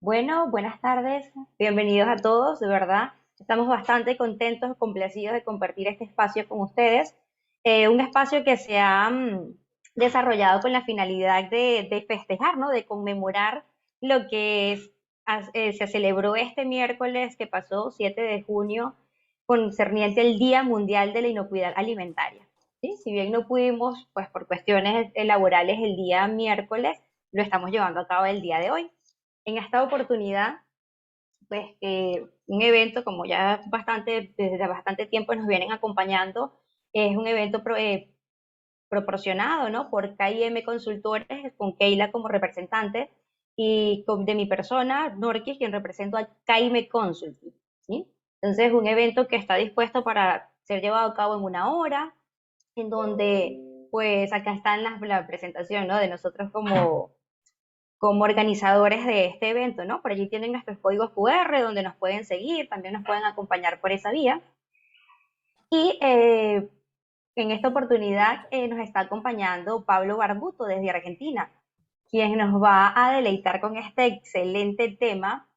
Bueno, buenas tardes, bienvenidos a todos, de verdad. Estamos bastante contentos, complacidos de compartir este espacio con ustedes. Un espacio que se ha desarrollado con la finalidad de festejar, ¿no? De conmemorar lo que se celebró este miércoles que pasó, 7 de junio, concerniente al Día Mundial de la Inocuidad Alimentaria. ¿Sí? Si bien no pudimos, pues por cuestiones laborales el día miércoles, lo estamos llevando a cabo el día de hoy. En esta oportunidad, pues un evento como ya desde bastante tiempo nos vienen acompañando, es un evento proporcionado, ¿no? Por KIM Consultores, con Keila como representante, y de mi persona, Norquis, quien represento a KIM Consulting, ¿sí? Entonces, un evento que está dispuesto para ser llevado a cabo en una hora, en donde, pues, acá están la presentación, ¿no? De nosotros como organizadores de este evento, ¿no? Por allí tienen nuestros códigos QR donde nos pueden seguir, también nos pueden acompañar por esa vía. Y en esta oportunidad nos está acompañando Pablo Barbuto desde Argentina, quien nos va a deleitar con este excelente tema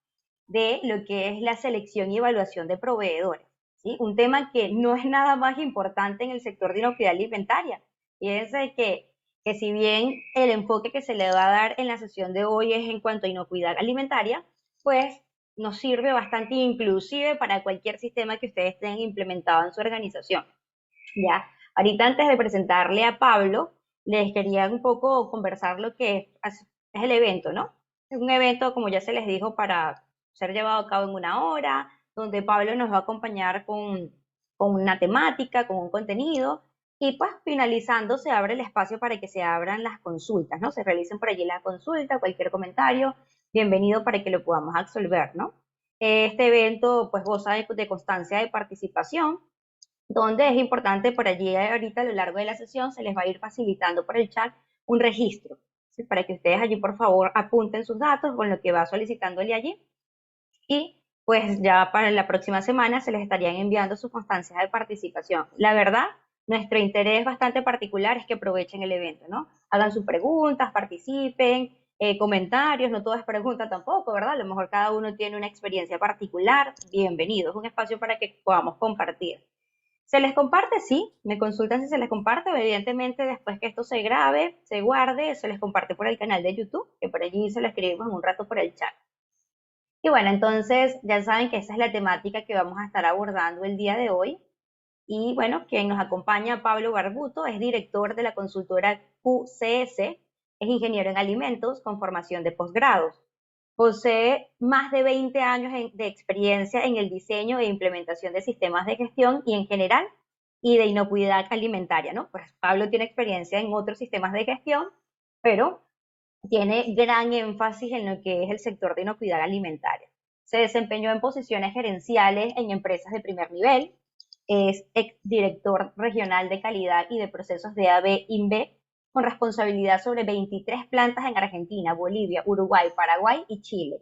de lo que es la selección y evaluación de proveedores, ¿sí? Un tema que no es nada más importante en el sector de inocuidad alimentaria. Fíjense que si bien el enfoque que se le va a dar en la sesión de hoy es en cuanto a inocuidad alimentaria, pues nos sirve bastante inclusive para cualquier sistema que ustedes tengan implementado en su organización. Ya, ahorita antes de presentarle a Pablo, les quería un poco conversar lo que es el evento, ¿no? Es un evento, como ya se les dijo, para ser llevado a cabo en una hora, donde Pablo nos va a acompañar con una temática, con un contenido, y pues finalizando se abre el espacio para que se abran las consultas, ¿no? Se realicen por allí las consultas, cualquier comentario, bienvenido para que lo podamos absolver, ¿no? Este evento pues goza de constancia de participación, donde es importante por allí ahorita a lo largo de la sesión se les va a ir facilitando por el chat un registro, ¿sí? Para que ustedes allí por favor apunten sus datos con lo que va solicitándole allí y pues ya para la próxima semana se les estarían enviando sus constancias de participación. La verdad, nuestro interés bastante particular es que aprovechen el evento, ¿no? Hagan sus preguntas, participen, comentarios, no todo es pregunta tampoco, ¿verdad? A lo mejor cada uno tiene una experiencia particular, bienvenido, es un espacio para que podamos compartir. ¿Se les comparte? Sí, me consultan si se les comparte. Evidentemente, después que esto se grabe, se guarde, se les comparte por el canal de YouTube, que por allí se lo escribimos en un rato por el chat. Y bueno, entonces ya saben que esa es la temática que vamos a estar abordando el día de hoy. Y bueno, quien nos acompaña, Pablo Barbuto, es director de la consultora QCS, es ingeniero en alimentos con formación de posgrados. Posee más de 20 años de experiencia en el diseño e implementación de sistemas de gestión y en general y de inocuidad alimentaria, ¿no? Pues Pablo tiene experiencia en otros sistemas de gestión, pero tiene gran énfasis en lo que es el sector de inocuidad alimentaria. Se desempeñó en posiciones gerenciales en empresas de primer nivel, es exdirector regional de calidad y de procesos de AB INVE, con responsabilidad sobre 23 plantas en Argentina, Bolivia, Uruguay, Paraguay y Chile.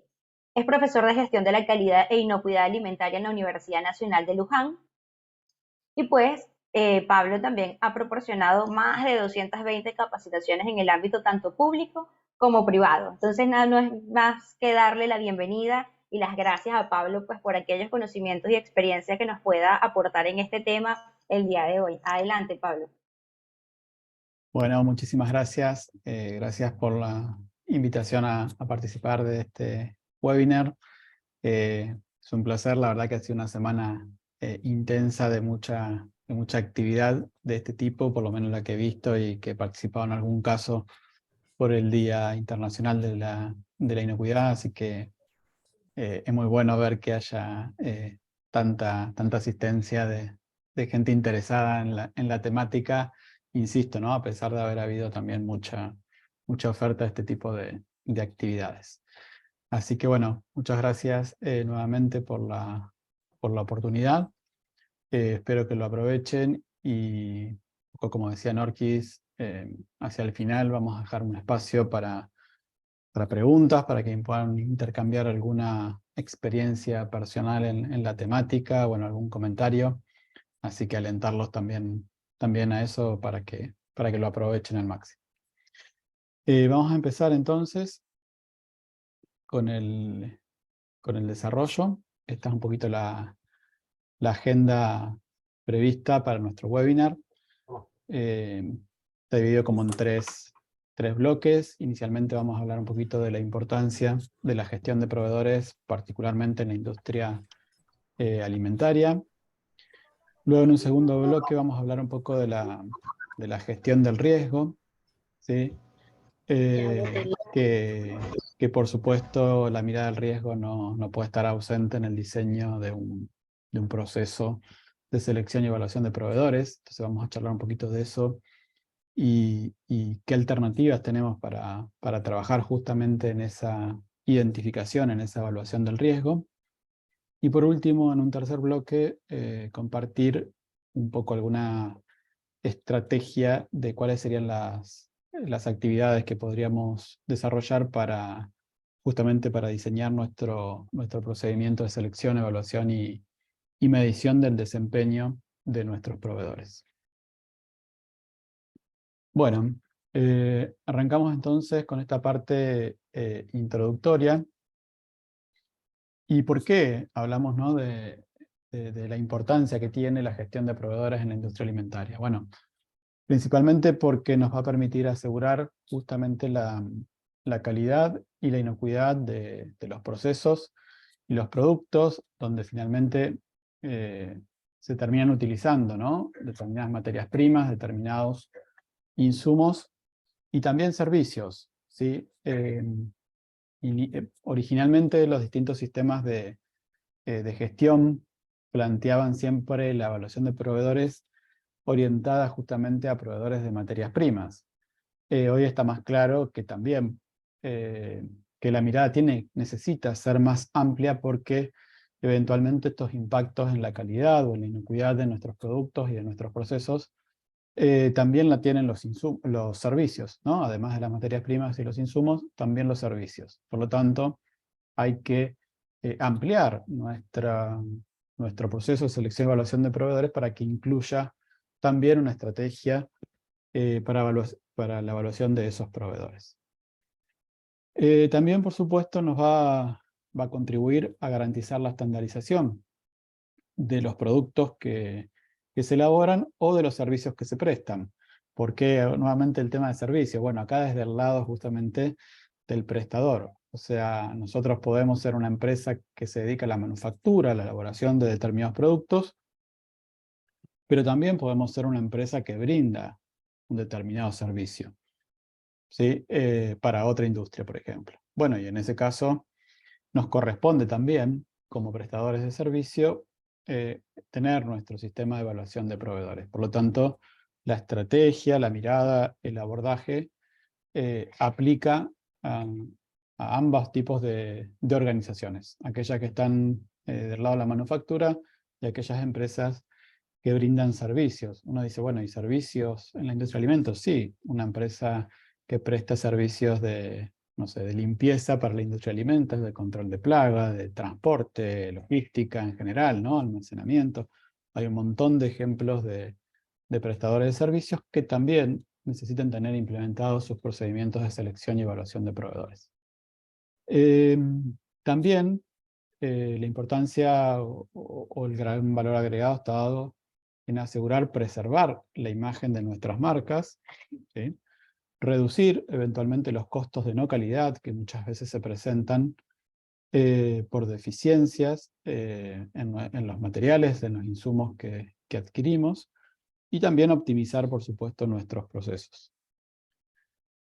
Es profesor de gestión de la calidad e inocuidad alimentaria en la Universidad Nacional de Luján. Y pues Pablo también ha proporcionado más de 220 capacitaciones en el ámbito tanto público como privado. Entonces, nada, no es más que darle la bienvenida y las gracias a Pablo pues por aquellos conocimientos y experiencia que nos pueda aportar en este tema el día de hoy. Adelante, Pablo. Bueno, muchísimas gracias. Gracias por la invitación a participar de este webinar. Es un placer, la verdad que ha sido una semana intensa de mucha actividad de este tipo, por lo menos la que he visto y que he participado en algún caso por el Día Internacional de la Inocuidad, así que es muy bueno ver que haya tanta asistencia de gente interesada en la temática, insisto, ¿no? A pesar de haber habido también mucha oferta de este tipo de actividades. Así que bueno, muchas gracias nuevamente por la oportunidad. Espero que lo aprovechen y, como decía Norquis, hacia el final vamos a dejar un espacio para preguntas, para que puedan intercambiar alguna experiencia personal en la temática, bueno, algún comentario. Así que alentarlos también a eso para que lo aprovechen al máximo. Vamos a empezar entonces. con el desarrollo. Esta es un poquito la agenda prevista para nuestro webinar. Está dividido como en tres bloques. Inicialmente vamos a hablar un poquito de la importancia de la gestión de proveedores, particularmente en la industria alimentaria. Luego, en un segundo bloque, vamos a hablar un poco de la gestión del riesgo, ¿sí? Que por supuesto la mirada del riesgo no puede estar ausente en el diseño de un proceso de selección y evaluación de proveedores. Entonces vamos a charlar un poquito de eso y qué alternativas tenemos para trabajar justamente en esa identificación, en esa evaluación del riesgo. Y por último, en un tercer bloque, compartir un poco alguna estrategia de cuáles serían las actividades que podríamos desarrollar justamente para diseñar nuestro procedimiento de selección, evaluación y medición del desempeño de nuestros proveedores. Bueno, arrancamos entonces con esta parte introductoria. ¿Y por qué hablamos, ¿no?, de la importancia que tiene la gestión de proveedores en la industria alimentaria? Bueno, principalmente porque nos va a permitir asegurar justamente la calidad y la inocuidad de los procesos y los productos, donde finalmente se terminan utilizando, ¿no?, determinadas materias primas, determinados insumos y también servicios, ¿sí? Originalmente los distintos sistemas de gestión planteaban siempre la evaluación de proveedores orientada justamente a proveedores de materias primas. Hoy está más claro que también que la mirada necesita ser más amplia porque eventualmente estos impactos en la calidad o en la inocuidad de nuestros productos y de nuestros procesos también la tienen los servicios, ¿no? Además de las materias primas y los insumos, también los servicios. Por lo tanto, hay que ampliar nuestro proceso de selección y evaluación de proveedores para que incluya también una estrategia para la evaluación de esos proveedores. También, por supuesto, nos va a contribuir a garantizar la estandarización de los productos que se elaboran o de los servicios que se prestan. ¿Por qué nuevamente el tema de servicio? Bueno, acá desde el lado justamente del prestador. O sea, nosotros podemos ser una empresa que se dedica a la manufactura, a la elaboración de determinados productos, pero también podemos ser una empresa que brinda un determinado servicio, ¿sí? Para otra industria, por ejemplo. Bueno, y en ese caso nos corresponde también, como prestadores de servicio, tener nuestro sistema de evaluación de proveedores. Por lo tanto, la estrategia, la mirada, el abordaje aplica a ambos tipos de organizaciones. Aquellas que están del lado de la manufactura y aquellas empresas que brindan servicios. Uno dice, bueno, ¿y servicios en la industria de alimentos? Sí, una empresa que presta servicios de, no sé, de limpieza para la industria de alimentos, de control de plagas, de transporte, logística en general, ¿no? Almacenamiento. Hay un montón de ejemplos de prestadores de servicios que también necesitan tener implementados sus procedimientos de selección y evaluación de proveedores. También la importancia o el gran valor agregado está dado en asegurar preservar la imagen de nuestras marcas, ¿sí? Reducir eventualmente los costos de no calidad que muchas veces se presentan por deficiencias en los materiales, en los insumos que adquirimos, y también optimizar, por supuesto, nuestros procesos.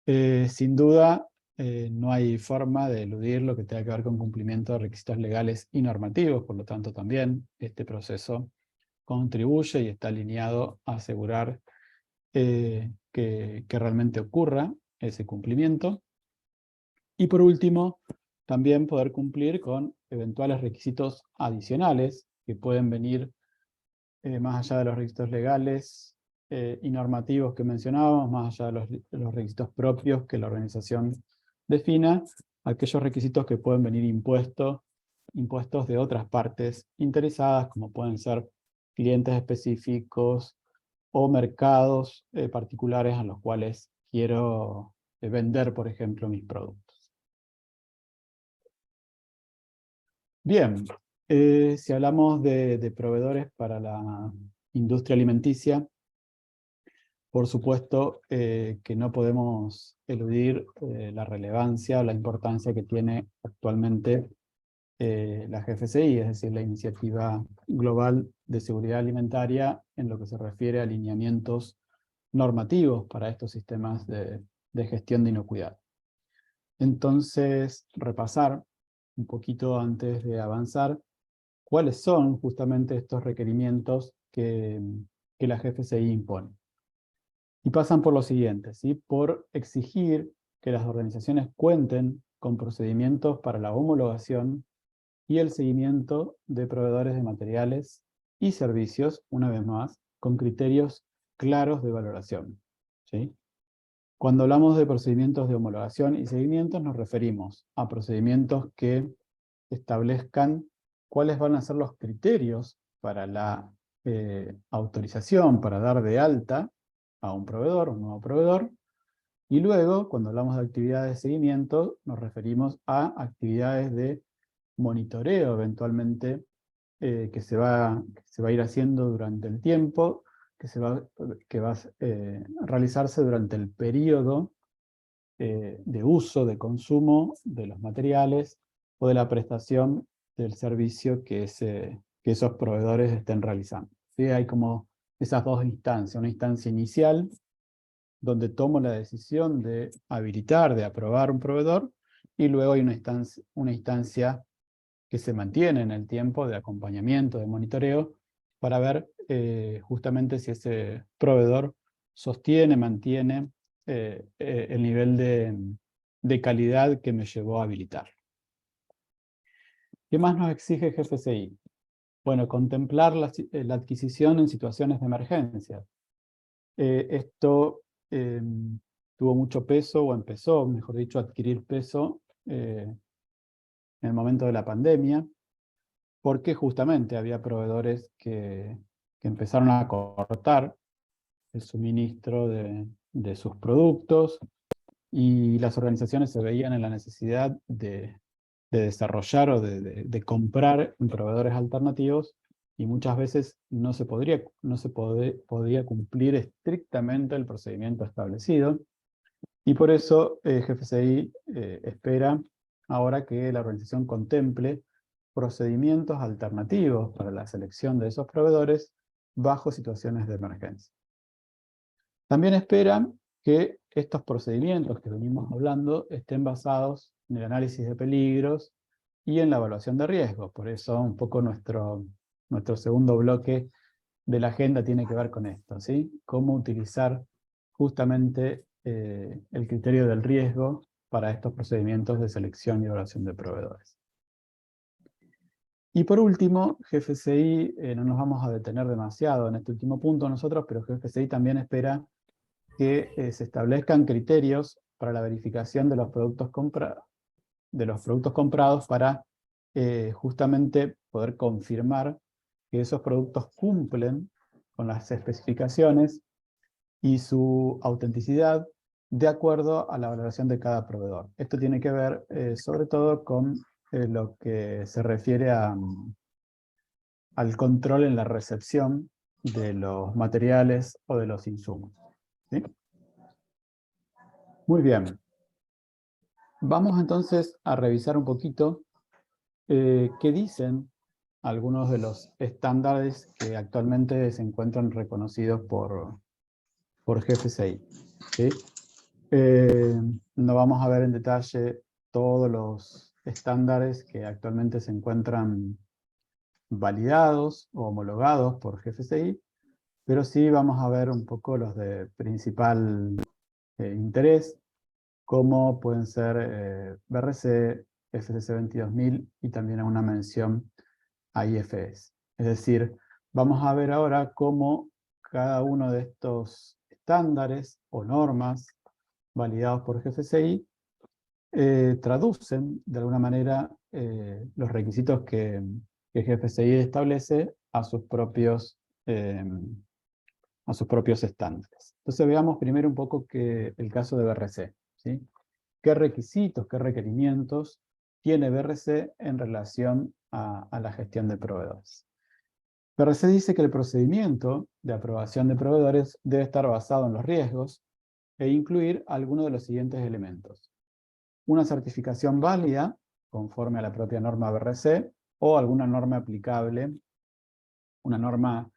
Sin duda, no hay forma de eludir lo que tenga que ver con cumplimiento de requisitos legales y normativos, por lo tanto también este proceso contribuye y está alineado a asegurar que realmente ocurra ese cumplimiento. Y por último, también poder cumplir con eventuales requisitos adicionales que pueden venir más allá de los requisitos legales y normativos que mencionábamos, más allá de los requisitos propios que la organización defina, aquellos requisitos que pueden venir impuestos de otras partes interesadas, como pueden ser clientes específicos o mercados particulares a los cuales quiero vender, por ejemplo, mis productos. Bien, si hablamos de proveedores para la industria alimenticia, por supuesto que no podemos eludir la relevancia o la importancia que tiene actualmente la GFCI, es decir, la Iniciativa Global de Seguridad Alimentaria, en lo que se refiere a alineamientos normativos para estos sistemas de gestión de inocuidad. Entonces, repasar un poquito antes de avanzar, cuáles son justamente estos requerimientos que la GFCI impone. Y pasan por lo siguiente, ¿sí? Por exigir que las organizaciones cuenten con procedimientos para la homologación y el seguimiento de proveedores de materiales y servicios, una vez más, con criterios claros de valoración, ¿sí? Cuando hablamos de procedimientos de homologación y seguimiento, nos referimos a procedimientos que establezcan cuáles van a ser los criterios para la autorización, para dar de alta a un proveedor, un nuevo proveedor, y luego, cuando hablamos de actividades de seguimiento, nos referimos a actividades de monitoreo eventualmente que se va a ir haciendo durante el tiempo, que va a realizarse durante el periodo de uso, de consumo de los materiales o de la prestación del servicio que esos proveedores estén realizando. ¿Sí? Hay como esas dos instancias, una instancia inicial, donde tomo la decisión de habilitar, de aprobar un proveedor, y luego hay una instancia que se mantiene en el tiempo de acompañamiento, de monitoreo, para ver justamente si ese proveedor sostiene, mantiene el nivel de calidad que me llevó a habilitar. ¿Qué más nos exige GFCI? Bueno, contemplar la adquisición en situaciones de emergencia. Esto tuvo mucho peso, o empezó, mejor dicho, a adquirir peso en el momento de la pandemia, porque justamente había proveedores que empezaron a cortar el suministro de sus productos, y las organizaciones se veían en la necesidad de desarrollar o de comprar en proveedores alternativos, y muchas veces no se podía cumplir estrictamente el procedimiento establecido, y por eso GFCI espera ahora que la organización contemple procedimientos alternativos para la selección de esos proveedores bajo situaciones de emergencia. También esperan que estos procedimientos que venimos hablando estén basados en el análisis de peligros y en la evaluación de riesgos. Por eso un poco nuestro segundo bloque de la agenda tiene que ver con esto, ¿sí? Cómo utilizar justamente el criterio del riesgo para estos procedimientos de selección y evaluación de proveedores. Y por último, GFCI, no nos vamos a detener demasiado en este último punto nosotros, pero GFCI también espera que se establezcan criterios para la verificación de los productos comprados para justamente poder confirmar que esos productos cumplen con las especificaciones y su autenticidad de acuerdo a la valoración de cada proveedor. Esto tiene que ver sobre todo con lo que se refiere al control en la recepción de los materiales o de los insumos, ¿sí? Muy bien. Vamos entonces a revisar un poquito qué dicen algunos de los estándares que actualmente se encuentran reconocidos por GFCI, ¿sí? No vamos a ver en detalle todos los estándares que actualmente se encuentran validados o homologados por GFCI, pero sí vamos a ver un poco los de principal interés, como pueden ser BRC, FCC 22000 y también una mención a IFS. Es decir, vamos a ver ahora cómo cada uno de estos estándares o normas validados por GFCI traducen de alguna manera los requisitos que GFCI establece eh, a sus propios estándares. Entonces veamos primero un poco el caso de BRC, ¿sí? ¿Qué requisitos, qué requerimientos tiene BRC en relación a la gestión de proveedores. BRC dice que el procedimiento de aprobación de proveedores debe estar basado en los riesgos e incluir algunos de los siguientes elementos: una certificación válida, conforme a la propia norma BRC, o alguna norma aplicable, una norma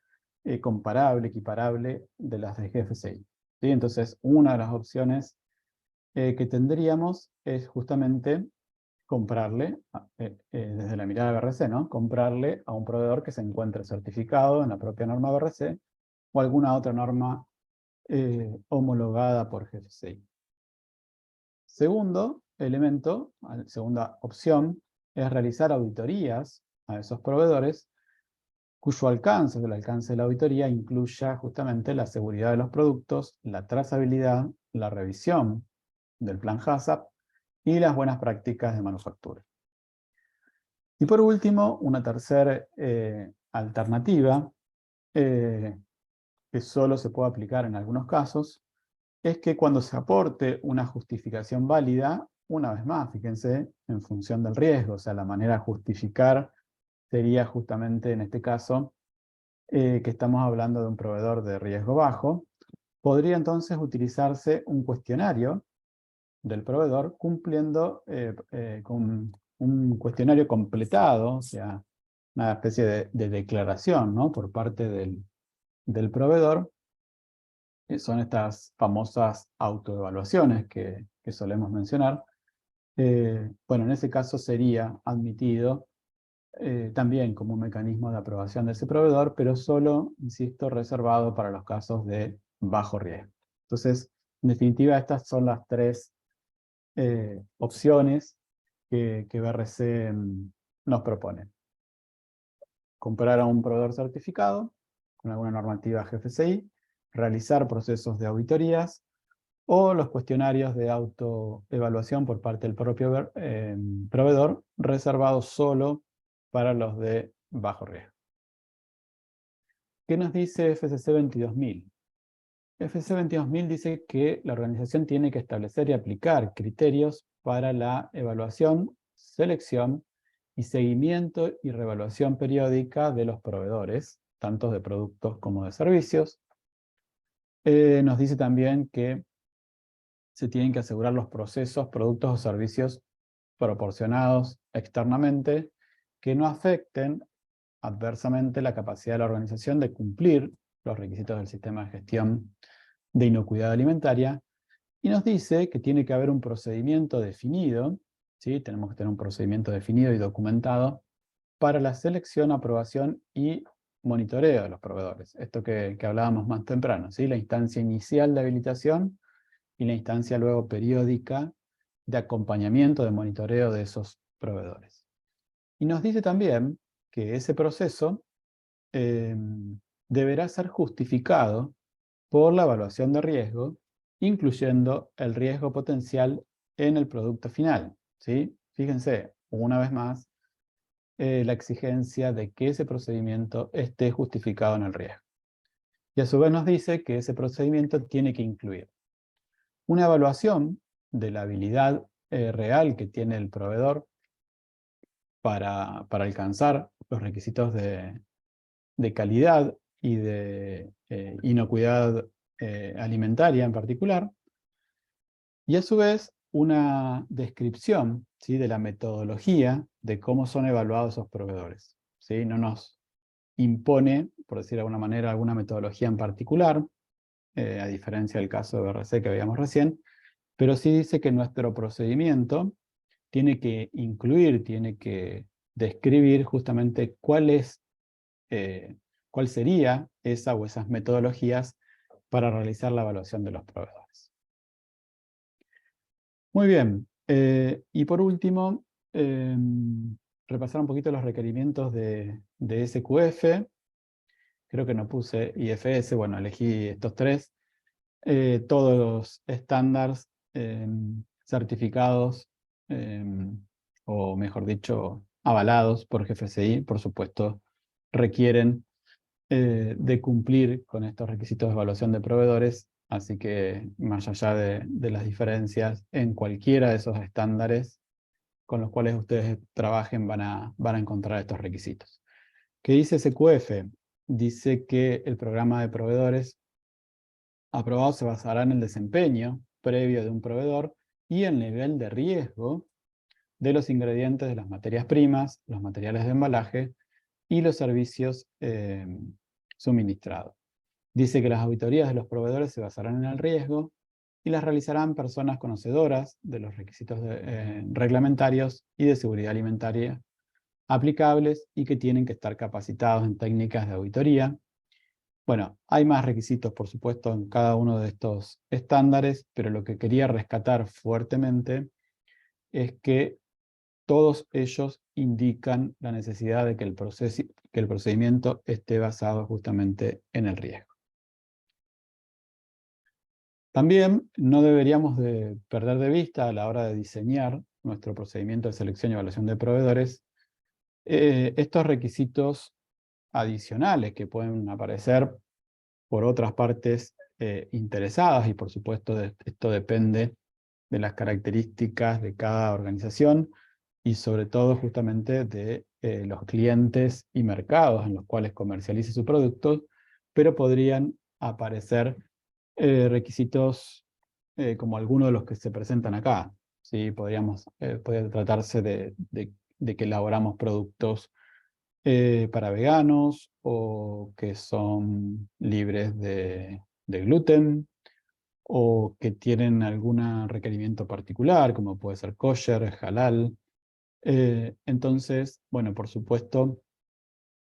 comparable, equiparable de las de GFCI. ¿Sí? Entonces, una de las opciones que tendríamos es justamente comprarle, desde la mirada de BRC, ¿no? Comprarle a un proveedor que se encuentre certificado en la propia norma BRC o alguna otra norma homologada por GFCI. Segundo elemento, segunda opción, es realizar auditorías a esos proveedores cuyo alcance, el alcance de la auditoría, incluya justamente la seguridad de los productos, la trazabilidad, la revisión del plan HACCP y las buenas prácticas de manufactura. Y por último, una tercera alternativa, que solo se puede aplicar en algunos casos, es que cuando se aporte una justificación válida, una vez más, fíjense, en función del riesgo, o sea, la manera de justificar sería justamente en este caso, que estamos hablando de un proveedor de riesgo bajo, podría entonces utilizarse un cuestionario del proveedor cumpliendo con un cuestionario completado, o sea, una especie de declaración, ¿no? Por parte del proveedor, que son estas famosas autoevaluaciones que solemos mencionar. Bueno, en ese caso sería admitido también como un mecanismo de aprobación de ese proveedor, pero solo, insisto, reservado para los casos de bajo riesgo. Entonces, en definitiva, estas son las tres opciones que BRC nos propone. Comprar a un proveedor certificado, con alguna normativa GFCI, realizar procesos de auditorías, o los cuestionarios de autoevaluación por parte del propio proveedor, reservados solo para los de bajo riesgo. ¿Qué nos dice FCC 22000? FCC 22000 dice que la organización tiene que establecer y aplicar criterios para la evaluación, selección y seguimiento y reevaluación periódica de los proveedores, tanto de productos como de servicios. Nos dice también que se tienen que asegurar los procesos, productos o servicios proporcionados externamente que no afecten adversamente la capacidad de la organización de cumplir los requisitos del sistema de gestión de inocuidad alimentaria, y nos dice que tiene que haber un procedimiento definido, ¿sí? Tenemos que tener un procedimiento definido y documentado para la selección, aprobación y monitoreo de los proveedores. Esto que hablábamos más temprano, ¿sí? La instancia inicial de habilitación y la instancia luego periódica de acompañamiento, de monitoreo de esos proveedores. Y nos dice también que ese proceso deberá ser justificado por la evaluación de riesgo, incluyendo el riesgo potencial en el producto final, ¿sí? Fíjense, una vez más, la exigencia de que ese procedimiento esté justificado en el riesgo. Y a su vez nos dice que ese procedimiento tiene que incluir una evaluación de la habilidad real que tiene el proveedor para alcanzar los requisitos de calidad y de inocuidad alimentaria en particular, y a su vez una descripción, ¿sí? De la metodología de cómo son evaluados esos proveedores, ¿sí? No nos impone, por decir de alguna manera, alguna metodología en particular, a diferencia del caso de BRC que veíamos recién, pero sí dice que nuestro procedimiento tiene que incluir, tiene que describir justamente cuál sería esa o esas metodologías para realizar la evaluación de los proveedores. Muy bien, y por último, repasar un poquito los requerimientos de SQF. Creo que no puse IFS, bueno, elegí estos tres. Todos los estándares certificados, o mejor dicho, avalados por GFCI, por supuesto, requieren de cumplir con estos requisitos de evaluación de proveedores, así que más allá de las diferencias en cualquiera de esos estándares, con los cuales ustedes trabajen van a encontrar estos requisitos. ¿Qué dice SQF? Dice que el programa de proveedores aprobado se basará en el desempeño previo de un proveedor y el nivel de riesgo de los ingredientes de las materias primas, los materiales de embalaje y los servicios suministrados. Dice que las auditorías de los proveedores se basarán en el riesgo y las realizarán personas conocedoras de los requisitos reglamentarios y de seguridad alimentaria aplicables y que tienen que estar capacitados en técnicas de auditoría. Bueno, hay más requisitos, por supuesto, en cada uno de estos estándares, pero lo que quería rescatar fuertemente es que todos ellos indican la necesidad de que el procedimiento esté basado justamente en el riesgo. También no deberíamos de perder de vista a la hora de diseñar nuestro procedimiento de selección y evaluación de proveedores estos requisitos adicionales que pueden aparecer por otras partes interesadas y por supuesto esto depende de las características de cada organización y sobre todo justamente de los clientes y mercados en los cuales comercialice su producto, pero podrían aparecer requisitos como algunos de los que se presentan acá. ¿Sí? Podría tratarse de que elaboramos productos para veganos o que son libres de gluten o que tienen algún requerimiento particular, como puede ser kosher, halal. Entonces, bueno, por supuesto,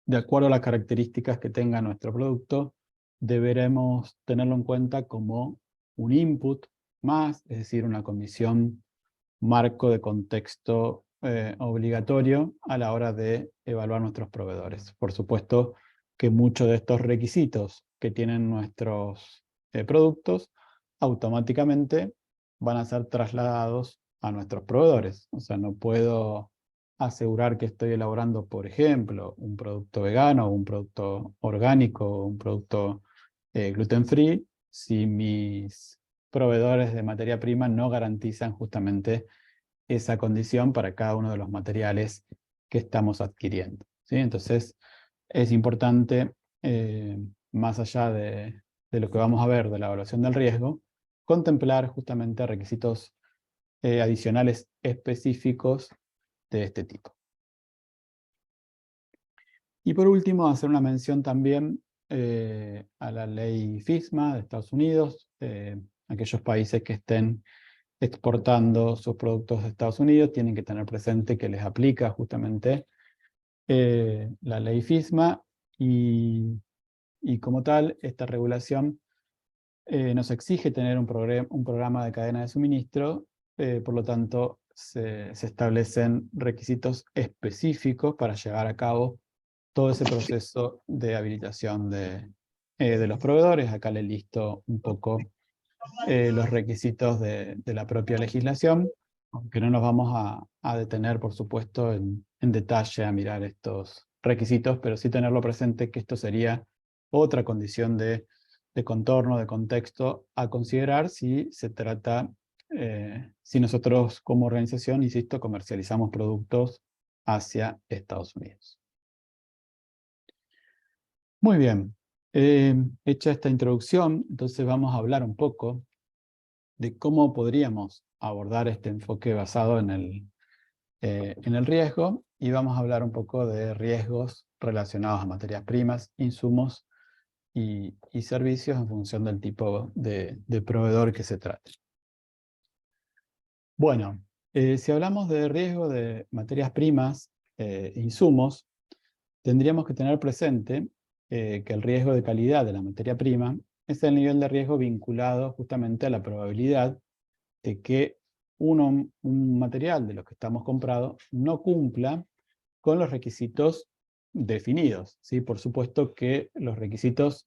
de acuerdo a las características que tenga nuestro producto, deberemos tenerlo en cuenta como un input más, es decir, una condición marco de contexto obligatorio a la hora de evaluar nuestros proveedores. Por supuesto que muchos de estos requisitos que tienen nuestros productos automáticamente van a ser trasladados a nuestros proveedores. O sea, no puedo asegurar que estoy elaborando, por ejemplo, un producto vegano, un producto orgánico, un producto gluten free, si mis proveedores de materia prima no garantizan justamente esa condición para cada uno de los materiales que estamos adquiriendo. ¿Sí? Entonces, es importante, más allá de lo que vamos a ver de la evaluación del riesgo, contemplar justamente requisitos adicionales específicos de este tipo. Y por último, hacer una mención también a la ley FISMA de Estados Unidos, aquellos países que estén exportando sus productos de Estados Unidos tienen que tener presente que les aplica justamente la ley FISMA y como tal, esta regulación nos exige tener un programa de cadena de suministro, por lo tanto se establecen requisitos específicos para llevar a cabo todo ese proceso de habilitación de los proveedores. Acá les listo un poco los requisitos de la propia legislación, aunque no nos vamos a detener, por supuesto, en detalle a mirar estos requisitos, pero sí tenerlo presente que esto sería otra condición de contorno, de contexto a considerar si se trata, si nosotros como organización, insisto, comercializamos productos hacia Estados Unidos. Muy bien, hecha esta introducción, entonces vamos a hablar un poco de cómo podríamos abordar este enfoque basado en el riesgo, y vamos a hablar un poco de riesgos relacionados a materias primas, insumos y servicios en función del tipo de proveedor que se trate. Bueno, si hablamos de riesgo de materias primas e insumos, tendríamos que tener presente que el riesgo de calidad de la materia prima es el nivel de riesgo vinculado justamente a la probabilidad de que un material de los que estamos comprando no cumpla con los requisitos definidos. ¿Sí? Por supuesto que los requisitos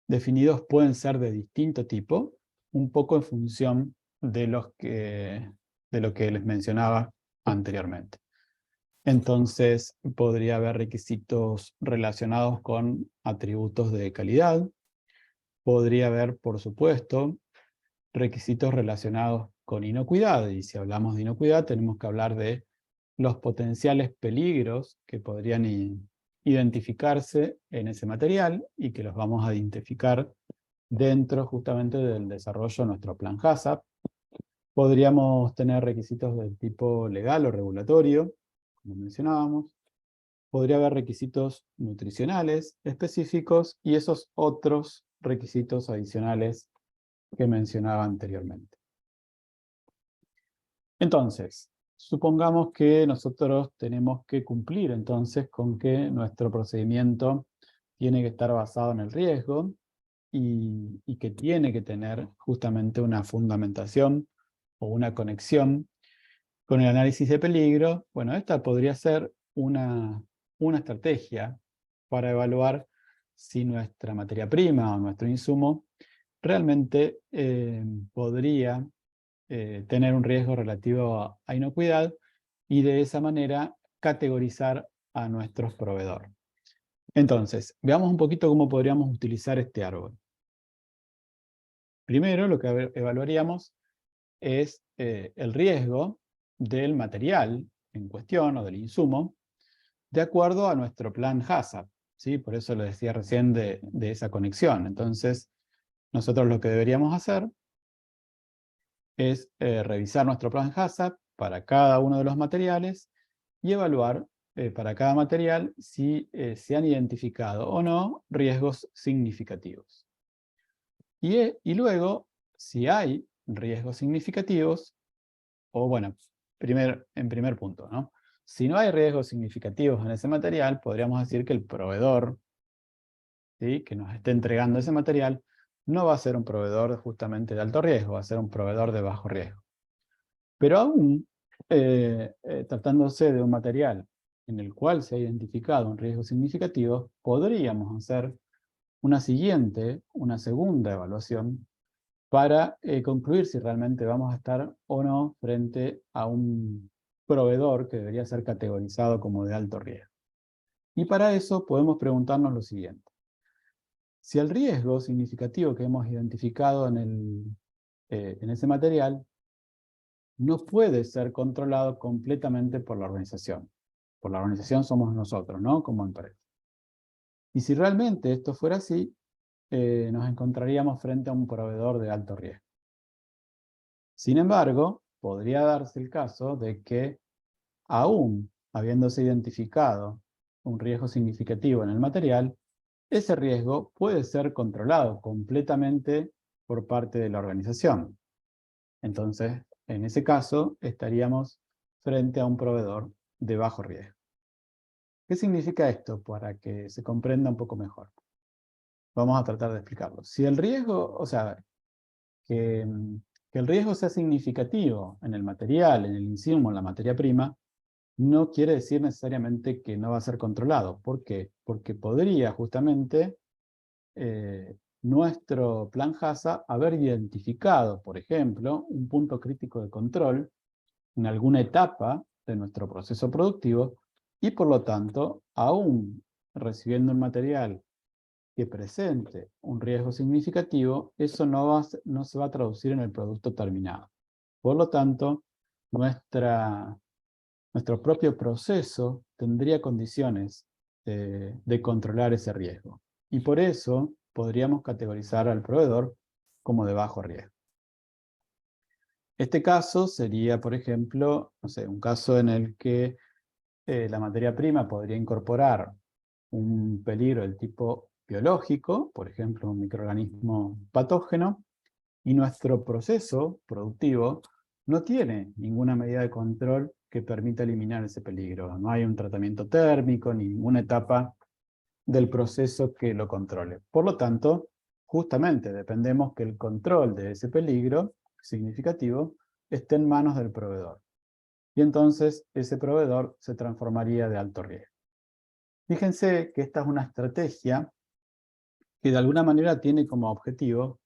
definidos pueden ser de distinto tipo, un poco en función de lo que les mencionaba anteriormente. Entonces, podría haber requisitos relacionados con atributos de calidad. Podría haber, por supuesto, requisitos relacionados con inocuidad. Y si hablamos de inocuidad, tenemos que hablar de los potenciales peligros que podrían identificarse en ese material y que los vamos a identificar dentro justamente del desarrollo de nuestro plan HACCP. Podríamos tener requisitos del tipo legal o regulatorio, como mencionábamos. Podría haber requisitos nutricionales específicos y esos otros requisitos adicionales que mencionaba anteriormente. Entonces, supongamos que nosotros tenemos que cumplir entonces con que nuestro procedimiento tiene que estar basado en el riesgo y que tiene que tener justamente una fundamentación o una conexión con el análisis de peligro. Bueno, esta podría ser una estrategia para evaluar si nuestra materia prima o nuestro insumo realmente podría tener un riesgo relativo a inocuidad y de esa manera categorizar a nuestros proveedores. Entonces, veamos un poquito cómo podríamos utilizar este árbol. Primero, lo que evaluaríamos es el riesgo del material en cuestión o del insumo de acuerdo a nuestro plan HACCP, ¿sí? Por eso lo decía recién de esa conexión. Entonces, nosotros lo que deberíamos hacer es revisar nuestro plan HACCP para cada uno de los materiales y evaluar para cada material si se han identificado o no riesgos significativos. Y luego, si hay riesgos significativos, o bueno, en primer punto, ¿no? Si no hay riesgos significativos en ese material, podríamos decir que el proveedor, ¿sí?, que nos esté entregando ese material no va a ser un proveedor justamente de alto riesgo, va a ser un proveedor de bajo riesgo. Pero aún, tratándose de un material en el cual se ha identificado un riesgo significativo, podríamos hacer una segunda evaluación para concluir si realmente vamos a estar o no frente a un proveedor que debería ser categorizado como de alto riesgo. Y para eso podemos preguntarnos lo siguiente. Si el riesgo significativo que hemos identificado en ese material no puede ser controlado completamente por la organización. Por la organización somos nosotros, ¿no?, como empresa. Y si realmente esto fuera así, nos encontraríamos frente a un proveedor de alto riesgo. Sin embargo, podría darse el caso de que, aún habiéndose identificado un riesgo significativo en el material, ese riesgo puede ser controlado completamente por parte de la organización. Entonces, en ese caso, estaríamos frente a un proveedor de bajo riesgo. ¿Qué significa esto? Para que se comprenda un poco mejor. Vamos a tratar de explicarlo. Si el riesgo, o sea, que el riesgo sea significativo en el material, en el insumo, en la materia prima, no quiere decir necesariamente que no va a ser controlado. ¿Por qué? Porque podría justamente nuestro plan HACCP haber identificado, por ejemplo, un punto crítico de control en alguna etapa de nuestro proceso productivo y por lo tanto, aún recibiendo un material que presente un riesgo significativo, eso no se va a traducir en el producto terminado. Por lo tanto, nuestro propio proceso tendría condiciones de controlar ese riesgo. Y por eso podríamos categorizar al proveedor como de bajo riesgo. Este caso sería, por ejemplo, no sé, un caso en el que la materia prima podría incorporar un peligro del tipo biológico, por ejemplo, un microorganismo patógeno, y nuestro proceso productivo no tiene ninguna medida de control que permita eliminar ese peligro. No hay un tratamiento térmico, ni ninguna etapa del proceso que lo controle. Por lo tanto, justamente dependemos que el control de ese peligro significativo esté en manos del proveedor. Y entonces ese proveedor se transformaría de alto riesgo. Fíjense que esta es una estrategia que de alguna manera tiene como objetivo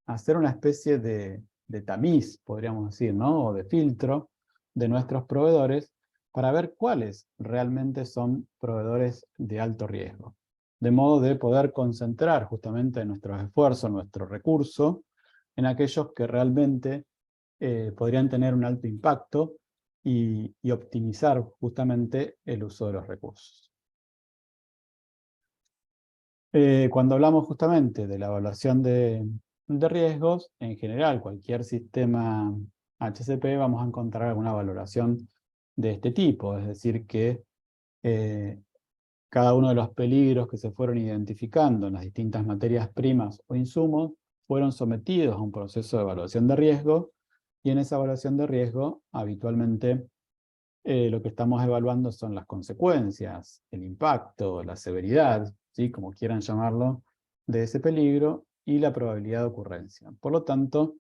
hacer una especie de tamiz, podríamos decir, ¿no?, o de filtro de nuestros proveedores para ver cuáles realmente son proveedores de alto riesgo. De modo de poder concentrar justamente nuestros esfuerzos, nuestro recurso, en aquellos que realmente podrían tener un alto impacto y optimizar justamente el uso de los recursos. Cuando hablamos justamente de la evaluación de riesgos, en general, cualquier sistema HCP vamos a encontrar alguna valoración de este tipo, es decir, que cada uno de los peligros que se fueron identificando en las distintas materias primas o insumos fueron sometidos a un proceso de evaluación de riesgo, y en esa evaluación de riesgo habitualmente lo que estamos evaluando son las consecuencias, el impacto, la severidad, ¿sí?, como quieran llamarlo, de ese peligro y la probabilidad de ocurrencia. Por lo tanto,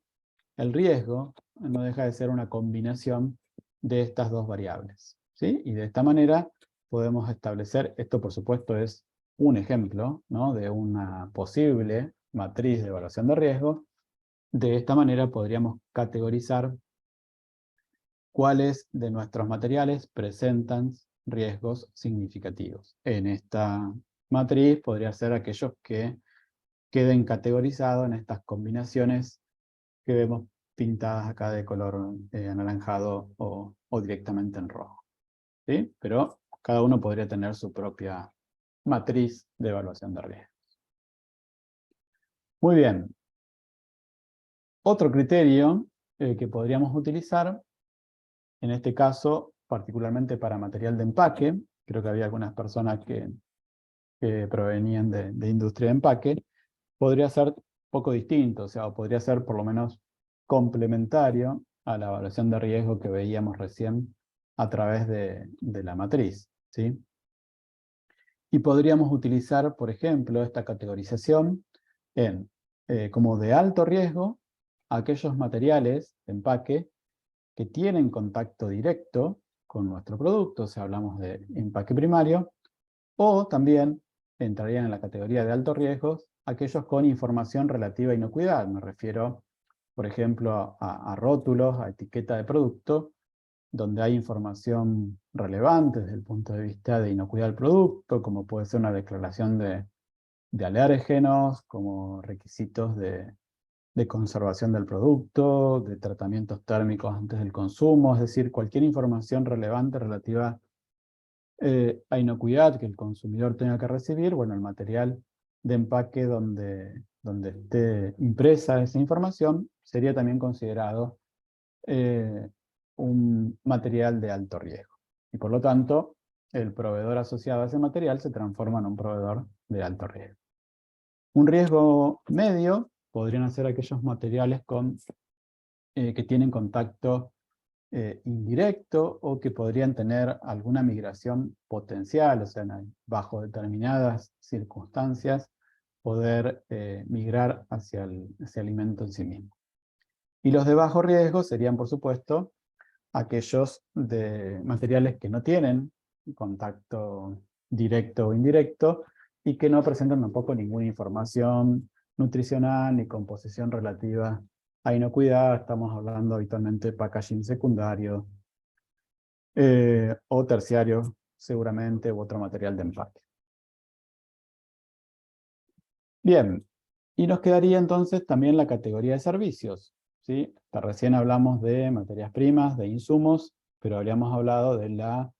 el riesgo no deja de ser una combinación de estas dos variables, ¿sí? Y de esta manera podemos establecer, esto por supuesto es un ejemplo, ¿no?, de una posible matriz de evaluación de riesgo. De esta manera podríamos categorizar cuáles de nuestros materiales presentan riesgos significativos. En esta matriz podría ser aquellos que queden categorizados en estas combinaciones que vemos pintadas acá de color anaranjado o directamente en rojo, ¿sí? Pero cada uno podría tener su propia matriz de evaluación de riesgos. Muy bien. Otro criterio que podríamos utilizar, en este caso, particularmente para material de empaque, creo que había algunas personas que provenían de industria de empaque, podría ser poco distinto, o sea, o podría ser por lo menos complementario a la evaluación de riesgo que veíamos recién a través de la matriz, ¿sí? Y podríamos utilizar, por ejemplo, esta categorización como de alto riesgo aquellos materiales de empaque que tienen contacto directo con nuestro producto, o sea, hablamos de empaque primario, o también entrarían en la categoría de altos riesgos aquellos con información relativa a inocuidad. Me refiero, por ejemplo, a rótulos, a etiqueta de producto, donde hay información relevante desde el punto de vista de inocuidad del producto, como puede ser una declaración de alérgenos, como requisitos de conservación del producto, de tratamientos térmicos antes del consumo, es decir, cualquier información relevante relativa a inocuidad que el consumidor tenga que recibir. Bueno, el material de empaque donde esté impresa esa información sería también considerado un material de alto riesgo. Y por lo tanto, el proveedor asociado a ese material se transforma en un proveedor de alto riesgo. Un riesgo medio podrían ser aquellos materiales que tienen contacto indirecto o que podrían tener alguna migración potencial, o sea, bajo determinadas circunstancias, poder migrar hacia ese alimento en sí mismo. Y los de bajo riesgo serían, por supuesto, aquellos de materiales que no tienen contacto directo o indirecto y que no presentan tampoco ninguna información nutricional ni composición relativa a inocuidad. Estamos hablando habitualmente de packaging secundario o terciario, seguramente, u otro material de empaque. Bien, y nos quedaría entonces también la categoría de servicios, ¿sí? Hasta recién hablamos de materias primas, de insumos, pero habríamos hablado de la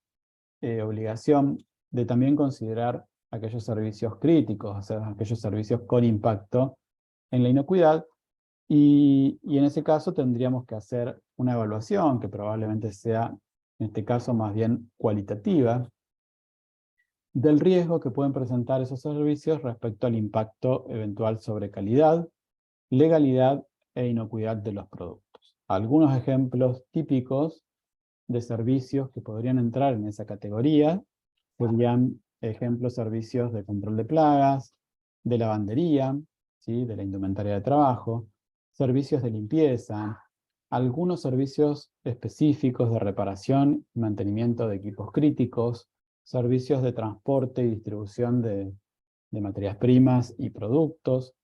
obligación de también considerar aquellos servicios críticos, o sea, aquellos servicios con impacto en la inocuidad, y en ese caso tendríamos que hacer una evaluación que probablemente sea, en este caso, más bien cualitativa, del riesgo que pueden presentar esos servicios respecto al impacto eventual sobre calidad, legalidad e inocuidad de los productos. Algunos ejemplos típicos de servicios que podrían entrar en esa categoría serían servicios de control de plagas, de lavandería, ¿sí?, de la indumentaria de trabajo, servicios de limpieza, algunos servicios específicos de reparación y mantenimiento de equipos críticos, servicios de transporte y distribución de materias primas y productos,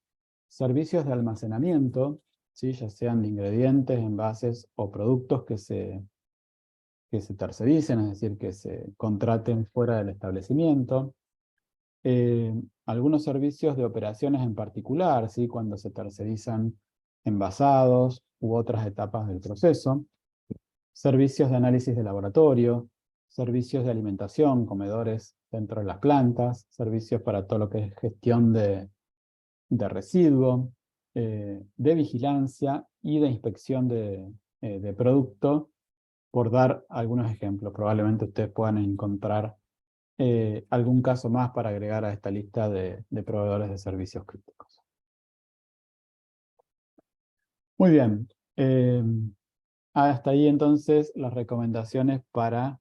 servicios de almacenamiento, ¿sí?, ya sean de ingredientes, envases o productos que se tercericen, es decir, que se contraten fuera del establecimiento. Algunos servicios de operaciones en particular, ¿sí?, cuando se tercerizan envasados u otras etapas del proceso. servicios de análisis de laboratorio, servicios de alimentación, comedores dentro de las plantas, servicios para todo lo que es gestión de residuo, de vigilancia y de inspección de producto, por dar algunos ejemplos. Probablemente ustedes puedan encontrar algún caso más para agregar a esta lista de proveedores de servicios críticos. Muy bien. Hasta ahí entonces las recomendaciones para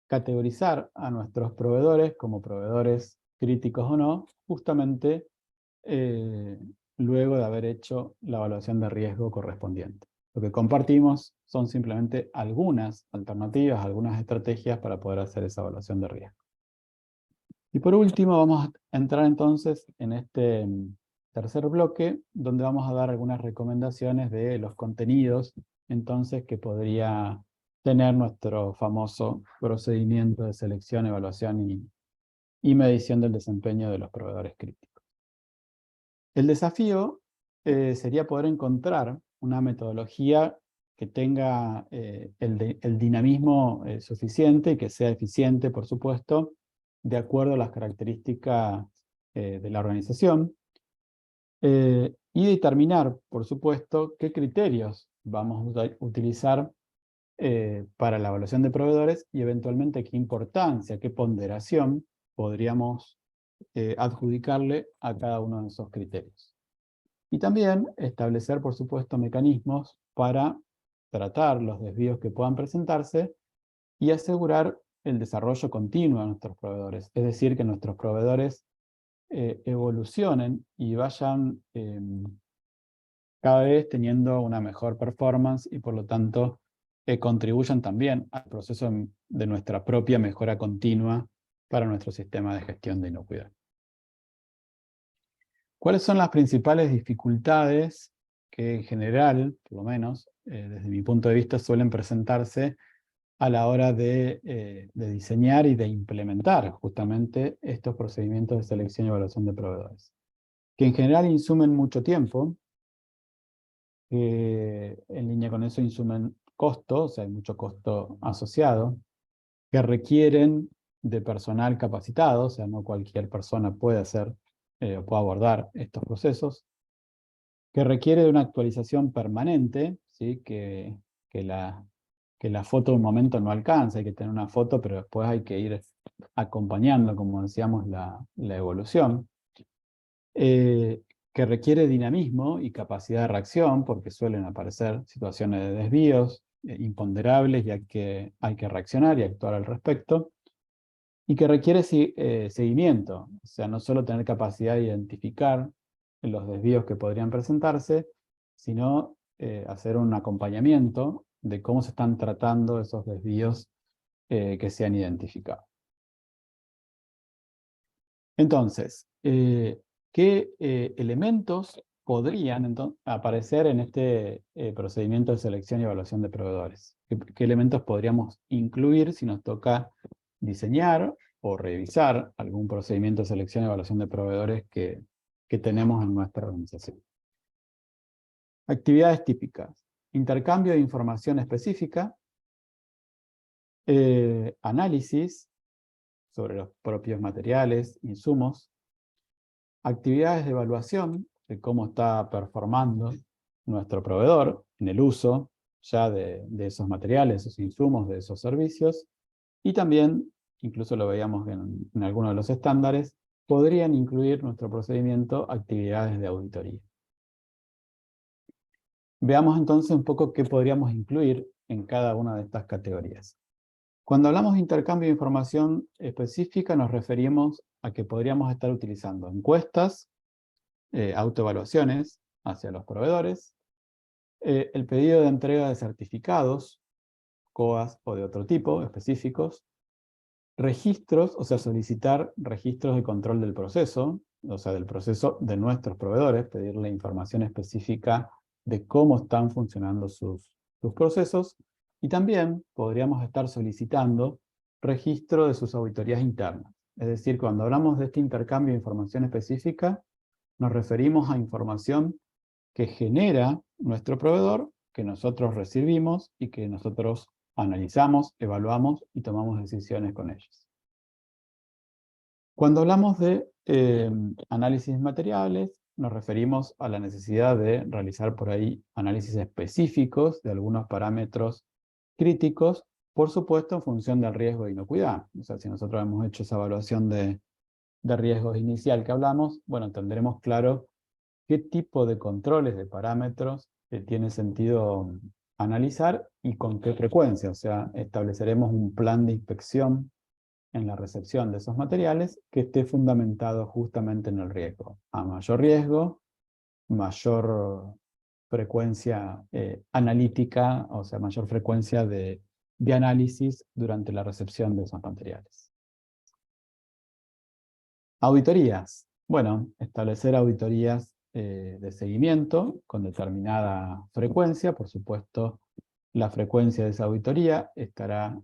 categorizar a nuestros proveedores como proveedores críticos o no, justamente luego de haber hecho la evaluación de riesgo correspondiente. Lo que compartimos son simplemente algunas alternativas, algunas estrategias para poder hacer esa evaluación de riesgo. Y por último vamos a entrar entonces en este tercer bloque, donde vamos a dar algunas recomendaciones de los contenidos entonces que podría tener nuestro famoso procedimiento de selección, evaluación y medición del desempeño de los proveedores críticos. El desafío sería poder encontrar una metodología que tenga el dinamismo suficiente y que sea eficiente, por supuesto, de acuerdo a las características de la organización, y determinar, por supuesto, qué criterios vamos a utilizar para la evaluación de proveedores y eventualmente qué importancia, qué ponderación podríamos adjudicarle a cada uno de esos criterios. Y también establecer, por supuesto, mecanismos para tratar los desvíos que puedan presentarse y asegurar el desarrollo continuo de nuestros proveedores. Es decir, que nuestros proveedores evolucionen y vayan cada vez teniendo una mejor performance y por lo tanto contribuyan también al proceso de nuestra propia mejora continua para nuestro sistema de gestión de inocuidad. ¿Cuáles son las principales dificultades que en general, por lo menos, desde mi punto de vista, suelen presentarse a la hora de diseñar y de implementar justamente estos procedimientos de selección y evaluación de proveedores? Que en general insumen mucho tiempo, que en línea con eso insumen costo, o sea, hay mucho costo asociado, que requieren de personal capacitado, o sea, no cualquier persona puede hacer o puede abordar estos procesos, que requiere de una actualización permanente, ¿sí? que la foto de un momento no alcanza, hay que tener una foto, pero después hay que ir acompañando, como decíamos, la evolución. Que requiere dinamismo y capacidad de reacción, porque suelen aparecer situaciones de desvíos imponderables y hay que reaccionar y actuar al respecto, y que requiere seguimiento, o sea, no solo tener capacidad de identificar los desvíos que podrían presentarse, sino hacer un acompañamiento de cómo se están tratando esos desvíos que se han identificado. Entonces, ¿qué elementos podrían aparecer en este procedimiento de selección y evaluación de proveedores? ¿Qué elementos podríamos incluir si nos toca diseñar o revisar algún procedimiento de selección y evaluación de proveedores que tenemos en nuestra organización? Actividades típicas: intercambio de información específica, análisis sobre los propios materiales, insumos, actividades de evaluación de cómo está performando nuestro proveedor en el uso ya de esos materiales, esos insumos, de esos servicios, y también, incluso lo veíamos en algunos de los estándares, podrían incluir nuestro procedimiento actividades de auditoría. Veamos entonces un poco qué podríamos incluir en cada una de estas categorías. Cuando hablamos de intercambio de información específica, nos referimos a que podríamos estar utilizando encuestas, autoevaluaciones hacia los proveedores, el pedido de entrega de certificados, COAs o de otro tipo, específicos, registros, o sea, solicitar registros de control del proceso, o sea, del proceso de nuestros proveedores, pedirle información específica de cómo están funcionando sus procesos, y también podríamos estar solicitando registro de sus auditorías internas. Es decir, cuando hablamos de este intercambio de información específica, nos referimos a información que genera nuestro proveedor, que nosotros recibimos y que nosotros analizamos, evaluamos y tomamos decisiones con ellos. Cuando hablamos de análisis materiales, nos referimos a la necesidad de realizar por ahí análisis específicos de algunos parámetros críticos, por supuesto en función del riesgo de inocuidad. O sea, si nosotros hemos hecho esa evaluación de riesgos inicial que hablamos, bueno, tendremos claro qué tipo de controles de parámetros tiene sentido analizar y con qué frecuencia. O sea, estableceremos un plan de inspección en la recepción de esos materiales que esté fundamentado justamente en el riesgo. A mayor riesgo, mayor frecuencia analítica, o sea, mayor frecuencia de análisis durante la recepción de esos materiales. Auditorías. Bueno, establecer auditorías de seguimiento con determinada frecuencia. Por supuesto, la frecuencia de esa auditoría estará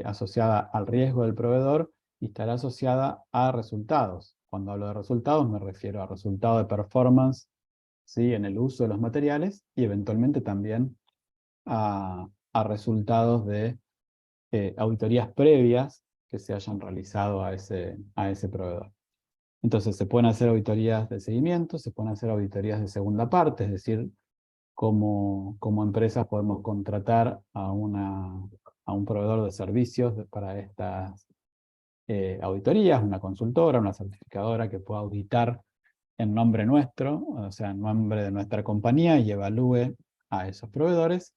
asociada al riesgo del proveedor y estará asociada a resultados. Cuando hablo de resultados me refiero a resultados de performance, ¿sí?, en el uso de los materiales y eventualmente también a resultados de auditorías previas que se hayan realizado a ese proveedor. Entonces se pueden hacer auditorías de seguimiento, se pueden hacer auditorías de segunda parte, es decir, como empresas podemos contratar a un proveedor de servicios para estas auditorías, una consultora, una certificadora que pueda auditar en nombre nuestro, o sea, en nombre de nuestra compañía y evalúe a esos proveedores,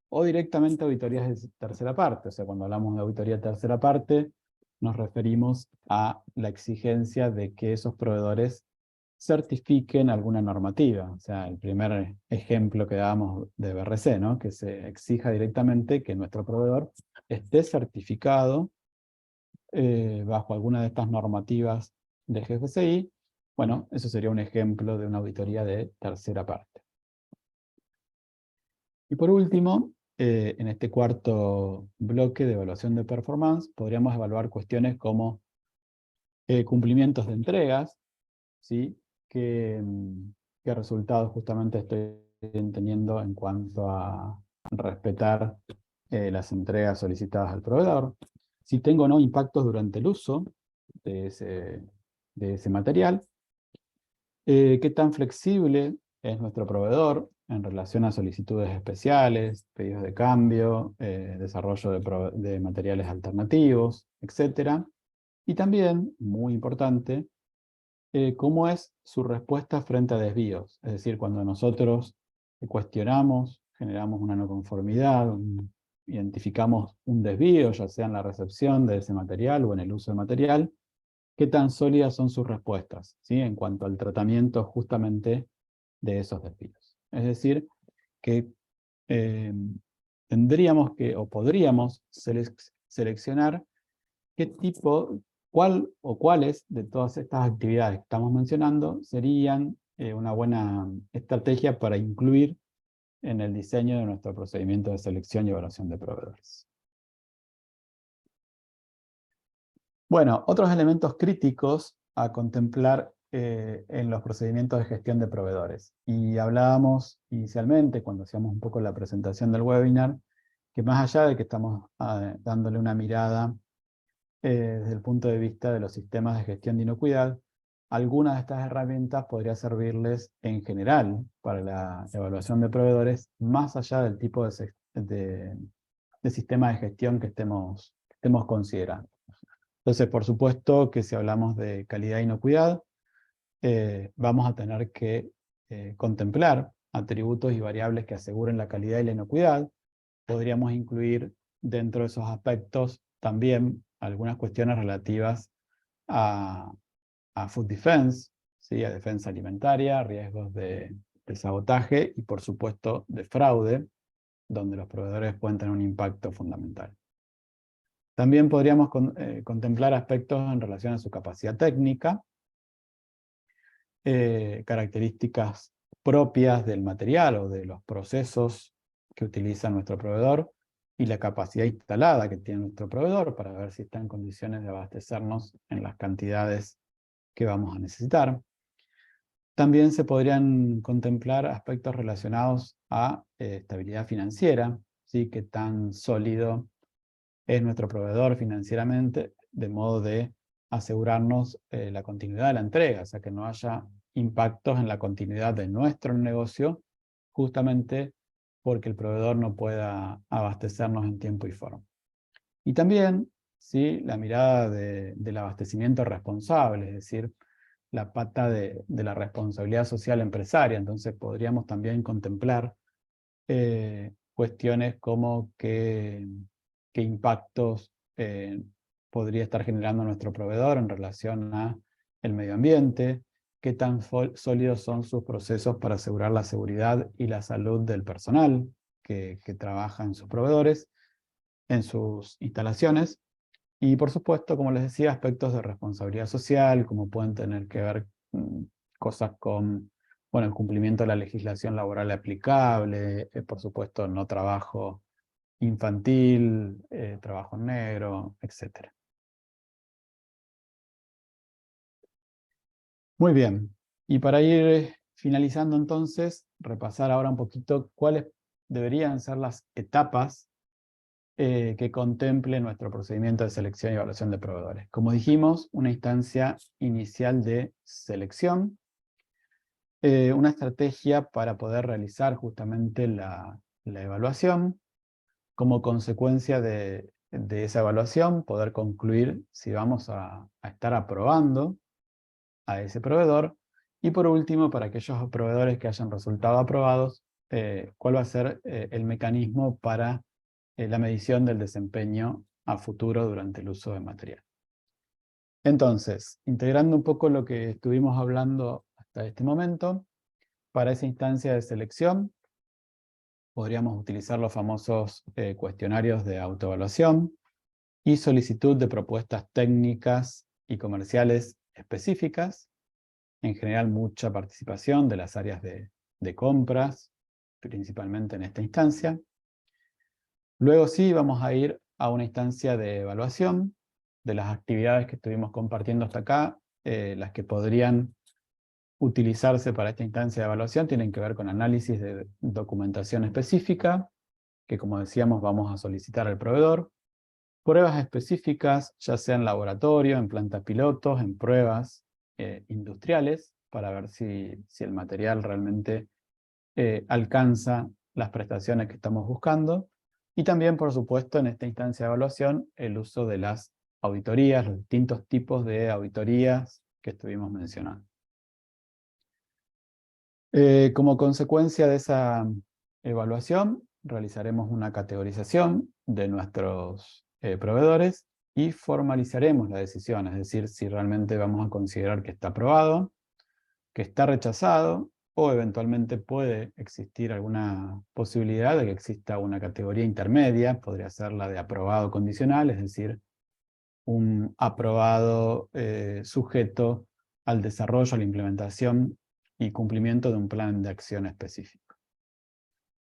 o directamente auditorías de tercera parte. O sea, cuando hablamos de auditoría de tercera parte, nos referimos a la exigencia de que esos proveedores certifiquen alguna normativa. O sea, el primer ejemplo que dábamos de BRC, ¿no?, que se exija directamente que nuestro proveedor esté certificado bajo alguna de estas normativas de GFCI. Bueno, eso sería un ejemplo de una auditoría de tercera parte. Y por último, en este cuarto bloque de evaluación de performance, podríamos evaluar cuestiones como cumplimientos de entregas, ¿sí? ¿Qué resultados justamente estoy teniendo en cuanto a respetar las entregas solicitadas al proveedor? Si tengo o no impactos durante el uso de ese material. ¿Qué tan flexible es nuestro proveedor en relación a solicitudes especiales, pedidos de cambio, desarrollo de materiales alternativos, etcétera? Y también, muy importante, cómo es su respuesta frente a desvíos. Es decir, cuando nosotros cuestionamos, generamos una no conformidad, identificamos un desvío, ya sea en la recepción de ese material o en el uso del material, qué tan sólidas son sus respuestas, ¿sí?, en cuanto al tratamiento justamente de esos desvíos. Es decir, que tendríamos que, o podríamos seleccionar qué tipo, cuál o cuáles de todas estas actividades que estamos mencionando serían una buena estrategia para incluir en el diseño de nuestro procedimiento de selección y evaluación de proveedores. Bueno, otros elementos críticos a contemplar en los procedimientos de gestión de proveedores. Y hablábamos inicialmente, cuando hacíamos un poco la presentación del webinar, que más allá de que estamos dándole una mirada desde el punto de vista de los sistemas de gestión de inocuidad, algunas de estas herramientas podría servirles en general para la evaluación de proveedores, más allá del tipo de sistema de gestión que estemos considerando. Entonces, por supuesto que si hablamos de calidad e inocuidad, vamos a tener que contemplar atributos y variables que aseguren la calidad y la inocuidad. Podríamos incluir dentro de esos aspectos también algunas cuestiones relativas a food defense, ¿sí?, a defensa alimentaria, riesgos de sabotaje y por supuesto de fraude, donde los proveedores pueden tener un impacto fundamental. También podríamos contemplar aspectos en relación a su capacidad técnica, características propias del material o de los procesos que utiliza nuestro proveedor y la capacidad instalada que tiene nuestro proveedor para ver si está en condiciones de abastecernos en las cantidades que vamos a necesitar. También se podrían contemplar aspectos relacionados a estabilidad financiera, ¿sí?, qué tan sólido es nuestro proveedor financieramente, de modo de asegurarnos la continuidad de la entrega, o sea, que no haya impactos en la continuidad de nuestro negocio, justamente porque el proveedor no pueda abastecernos en tiempo y forma. Y también, ¿sí?, la mirada del abastecimiento responsable, es decir, la pata de la responsabilidad social empresaria. Entonces podríamos también contemplar cuestiones como qué impactos podría estar generando nuestro proveedor en relación a el medio ambiente, qué tan sólidos son sus procesos para asegurar la seguridad y la salud del personal que trabaja en sus proveedores, en sus instalaciones. Y por supuesto, como les decía, aspectos de responsabilidad social, como pueden tener que ver cosas con, bueno, el cumplimiento de la legislación laboral aplicable, por supuesto, no trabajo infantil, trabajo negro, etc. Muy bien. Y para ir finalizando entonces, repasar ahora un poquito cuáles deberían ser las etapas que contemple nuestro procedimiento de selección y evaluación de proveedores. Como dijimos, una instancia inicial de selección, una estrategia para poder realizar justamente la evaluación, como consecuencia de esa evaluación, poder concluir si vamos a estar aprobando a ese proveedor, y por último, para aquellos proveedores que hayan resultado aprobados, cuál va a ser el mecanismo para la medición del desempeño a futuro durante el uso de material. Entonces, integrando un poco lo que estuvimos hablando hasta este momento, para esa instancia de selección podríamos utilizar los famosos cuestionarios de autoevaluación y solicitud de propuestas técnicas y comerciales específicas, en general mucha participación de las áreas de compras, principalmente en esta instancia. Luego sí vamos a ir a una instancia de evaluación de las actividades que estuvimos compartiendo hasta acá. Las que podrían utilizarse para esta instancia de evaluación tienen que ver con análisis de documentación específica, que como decíamos vamos a solicitar al proveedor. Pruebas específicas, ya sea en laboratorio, en planta pilotos, en pruebas industriales, para ver si el material realmente alcanza las prestaciones que estamos buscando. Y también, por supuesto, en esta instancia de evaluación, el uso de las auditorías, los distintos tipos de auditorías que estuvimos mencionando. Como consecuencia de esa evaluación, realizaremos una categorización de nuestros proveedores y formalizaremos la decisión, es decir, si realmente vamos a considerar que está aprobado, que está rechazado, o eventualmente puede existir alguna posibilidad de que exista una categoría intermedia, podría ser la de aprobado condicional, es decir, un aprobado sujeto al desarrollo, a la implementación y cumplimiento de un plan de acción específico.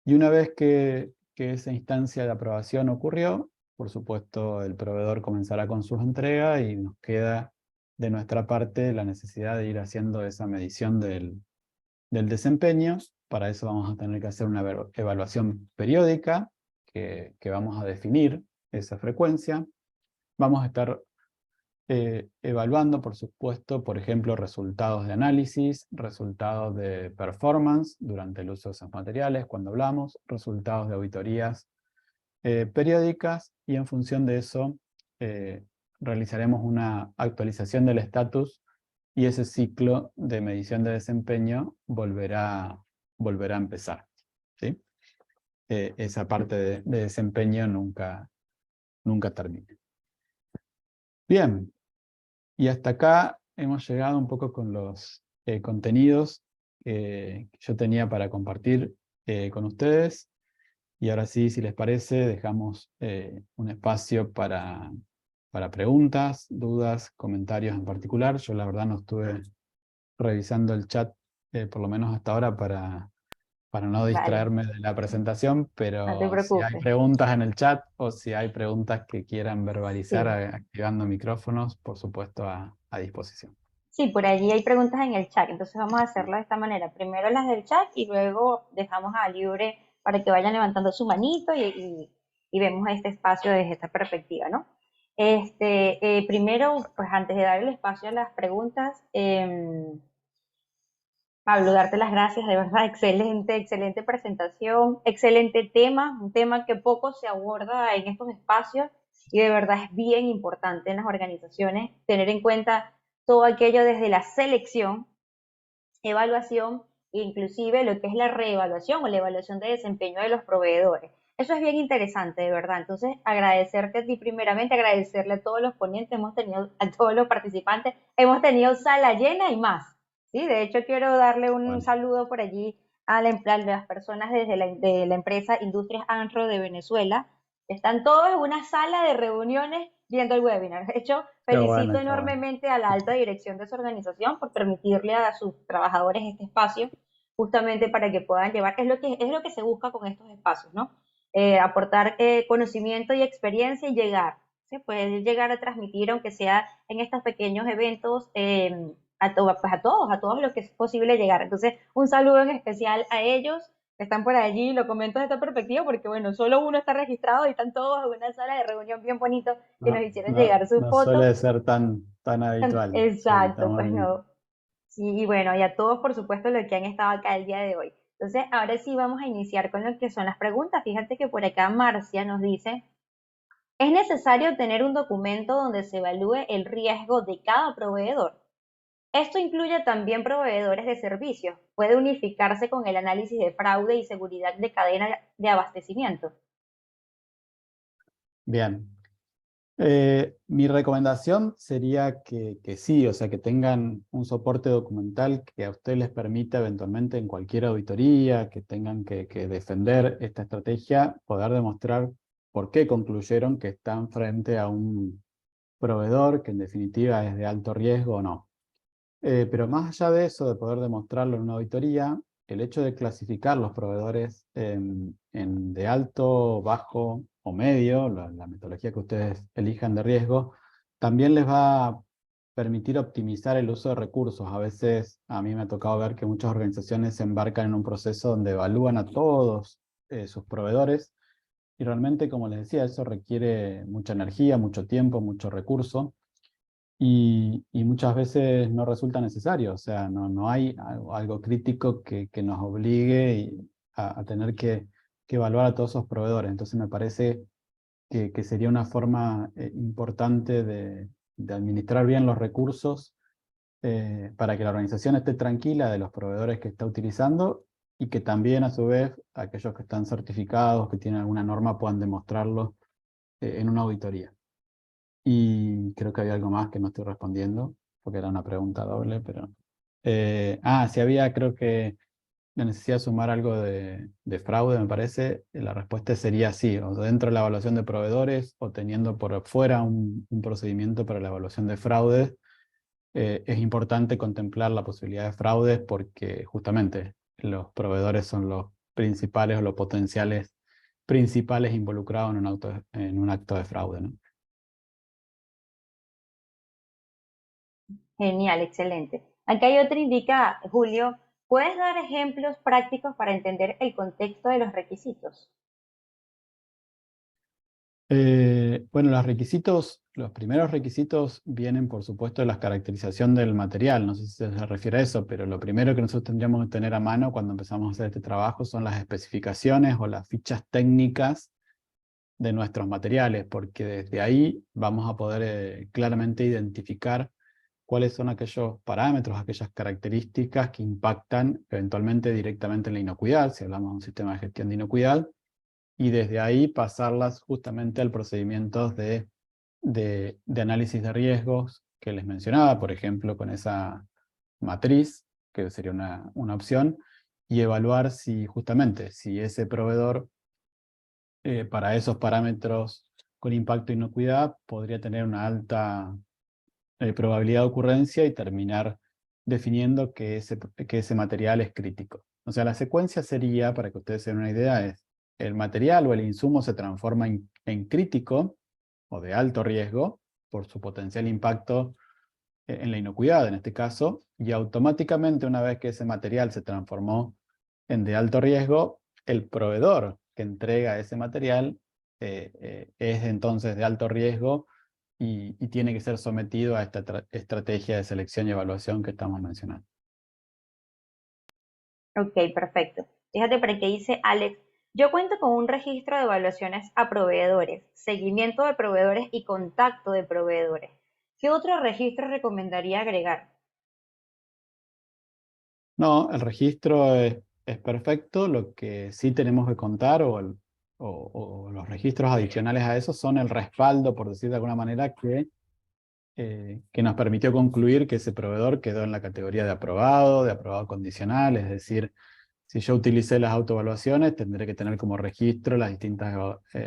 Y una vez que esa instancia de aprobación ocurrió, por supuesto el proveedor comenzará con sus entregas y nos queda de nuestra parte la necesidad de ir haciendo esa medición del desempeño. Para eso vamos a tener que hacer una evaluación periódica que vamos a definir esa frecuencia. Vamos a estar evaluando, por supuesto, por ejemplo, resultados de análisis, resultados de performance durante el uso de esos materiales, cuando hablamos, resultados de auditorías periódicas, y en función de eso realizaremos una actualización del estatus y ese ciclo de medición de desempeño volverá a empezar, ¿sí? Esa parte de desempeño nunca termina. Bien, y hasta acá hemos llegado un poco con los contenidos que yo tenía para compartir con ustedes. Y ahora sí, si les parece, dejamos un espacio para preguntas, dudas, comentarios en particular. Yo la verdad no estuve revisando el chat, por lo menos hasta ahora, para no Vale, distraerme de la presentación, no te pero si hay preocupes. preguntas en el chat o si hay preguntas que quieran verbalizar Sí, activando micrófonos, por supuesto a disposición. sí, por allí hay preguntas en el chat, entonces vamos a hacerlo de esta manera. Primero las del chat y luego dejamos a Libre para que vayan levantando su manito y vemos este espacio desde esta perspectiva, ¿no? Primero, pues antes de dar el espacio a las preguntas, Pablo, darte las gracias, de verdad, excelente, excelente presentación, excelente tema, un tema que poco se aborda en estos espacios y de verdad es bien importante en las organizaciones tener en cuenta todo aquello desde la selección, evaluación e inclusive lo que es la reevaluación o la evaluación de desempeño de los proveedores. Eso es bien interesante, de verdad. Entonces, agradecerte a ti primeramente, agradecerle a todos los ponentes, hemos tenido a todos los participantes, hemos tenido sala llena y más. ¿Sí? De hecho, quiero darle un Bueno, saludo por allí a las personas desde de la empresa Industrias Anro de Venezuela. Están todos en una sala de reuniones viendo el webinar. De hecho, qué bueno, felicito qué bueno. enormemente a la alta dirección de su organización por permitirle a sus trabajadores este espacio justamente para que puedan llevar, es lo que se busca con estos espacios, ¿no? Aportar conocimiento y experiencia y llegar, ¿sí? Poder llegar a transmitir, aunque sea en estos pequeños eventos, pues a todos los que es posible llegar. Entonces, un saludo en especial a ellos que están por allí, lo comento desde esta perspectiva porque, bueno, solo uno está registrado y están todos en una sala de reunión bien bonito que nos No, hicieron no, llegar sus no fotos. suele ser tan habitual. Sí, está Exacto, pues muy, no. Sí, y bueno, y a todos, por supuesto, los que han estado acá el día de hoy. Entonces, ahora sí vamos a iniciar con lo que son las preguntas. Fíjate que por acá Marcia nos dice, ¿es necesario tener un documento donde se evalúe el riesgo de cada proveedor? Esto incluye también proveedores de servicios. Puede unificarse con el análisis de fraude y seguridad de cadena de abastecimiento. bien. Mi recomendación sería que sí, o sea, que tengan un soporte documental que a ustedes les permita eventualmente en cualquier auditoría que tengan que defender esta estrategia, poder demostrar por qué concluyeron que están frente a un proveedor que en definitiva es de alto riesgo o no. Pero más allá de eso, de poder demostrarlo en una auditoría, el hecho de clasificar los proveedores en de alto, bajo o medio, la metodología que ustedes elijan de riesgo, también les va a permitir optimizar el uso de recursos. A veces a mí me ha tocado ver que muchas organizaciones se embarcan en un proceso donde evalúan a todos sus proveedores y realmente, como les decía, eso requiere mucha energía, mucho tiempo, mucho recurso y muchas veces no resulta necesario, o sea, no hay algo crítico que nos obligue a tener que evaluar a todos esos proveedores. Entonces me parece que sería una forma importante de administrar bien los recursos para que la organización esté tranquila de los proveedores que está utilizando y que también a su vez aquellos que están certificados, que tienen alguna norma, puedan demostrarlo en una auditoría. Y creo que había algo más que no estoy respondiendo, porque era una pregunta doble, pero... si había, creo que la necesidad de sumar algo de fraude, me parece, la respuesta sería sí, o dentro de la evaluación de proveedores, o teniendo por fuera un procedimiento para la evaluación de fraudes, es importante contemplar la posibilidad de fraudes porque justamente los proveedores son los principales o los potenciales principales involucrados en un acto de fraude, ¿no? Genial, excelente. Acá hay otra indica, Julio, ¿puedes dar ejemplos prácticos para entender el contexto de los requisitos? Bueno, los primeros requisitos vienen, por supuesto, de la caracterización del material. No sé si se refiere a eso, pero lo primero que nosotros tendríamos que tener a mano cuando empezamos a hacer este trabajo son las especificaciones o las fichas técnicas de nuestros materiales, porque desde ahí vamos a poder claramente identificar cuáles son aquellos parámetros, aquellas características que impactan eventualmente directamente en la inocuidad, si hablamos de un sistema de gestión de inocuidad, y desde ahí pasarlas justamente al procedimiento de análisis de riesgos que les mencionaba, por ejemplo, con esa matriz, que sería una opción, y evaluar si justamente, si ese proveedor para esos parámetros con impacto e inocuidad podría tener una alta probabilidad de ocurrencia y terminar definiendo que ese material es crítico. O sea, la secuencia sería, para que ustedes se den una idea, es el material o el insumo se transforma en crítico o de alto riesgo por su potencial impacto en la inocuidad en este caso, y automáticamente una vez que ese material se transformó en de alto riesgo, el proveedor que entrega ese material es entonces de alto riesgo y tiene que ser sometido a esta estrategia de selección y evaluación que estamos mencionando. Ok, perfecto. Fíjate por aquí dice Alex, yo cuento con un registro de evaluaciones a proveedores, seguimiento de proveedores y contacto de proveedores. ¿Qué otro registro recomendaría agregar? No, el registro es perfecto, lo que sí tenemos que contar o los registros adicionales a eso son el respaldo, por decir de alguna manera, que nos permitió concluir que ese proveedor quedó en la categoría de aprobado condicional, es decir, si yo utilicé las autoevaluaciones, tendré que tener como registro las distintas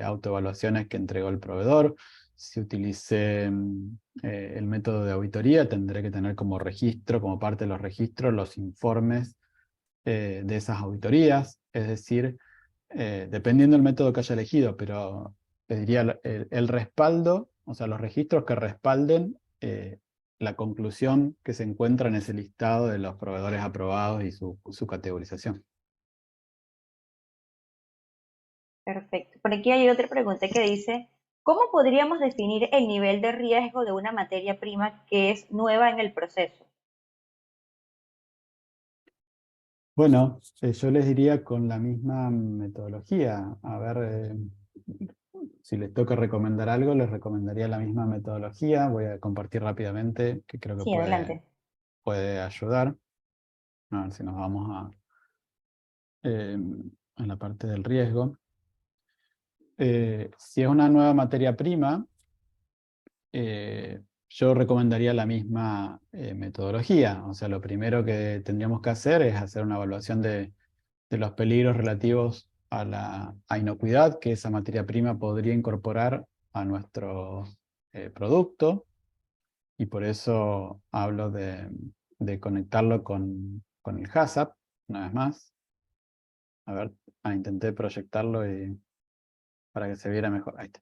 autoevaluaciones que entregó el proveedor. Si utilicé el método de auditoría, tendré que tener como registro, como parte de los registros, los informes de esas auditorías. Es decir, dependiendo del método que haya elegido, pero te diría el respaldo, o sea, los registros que respalden la conclusión que se encuentra en ese listado de los proveedores aprobados y su categorización. Perfecto. Por aquí hay otra pregunta que dice, ¿cómo podríamos definir el nivel de riesgo de una materia prima que es nueva en el proceso? Bueno, yo les diría con la misma metodología. A ver, si les toca recomendar algo, les recomendaría la misma metodología. Voy a compartir rápidamente, que creo que Sí, adelante. puede ayudar. A ver si nos vamos a la parte del riesgo. Si es una nueva materia prima, yo recomendaría la misma metodología. O sea, lo primero que tendríamos que hacer es hacer una evaluación de los peligros relativos a la inocuidad que esa materia prima podría incorporar a nuestro producto, y por eso hablo de conectarlo con el HACCP, una vez más. A ver, intenté proyectarlo para que se viera mejor. Ahí está.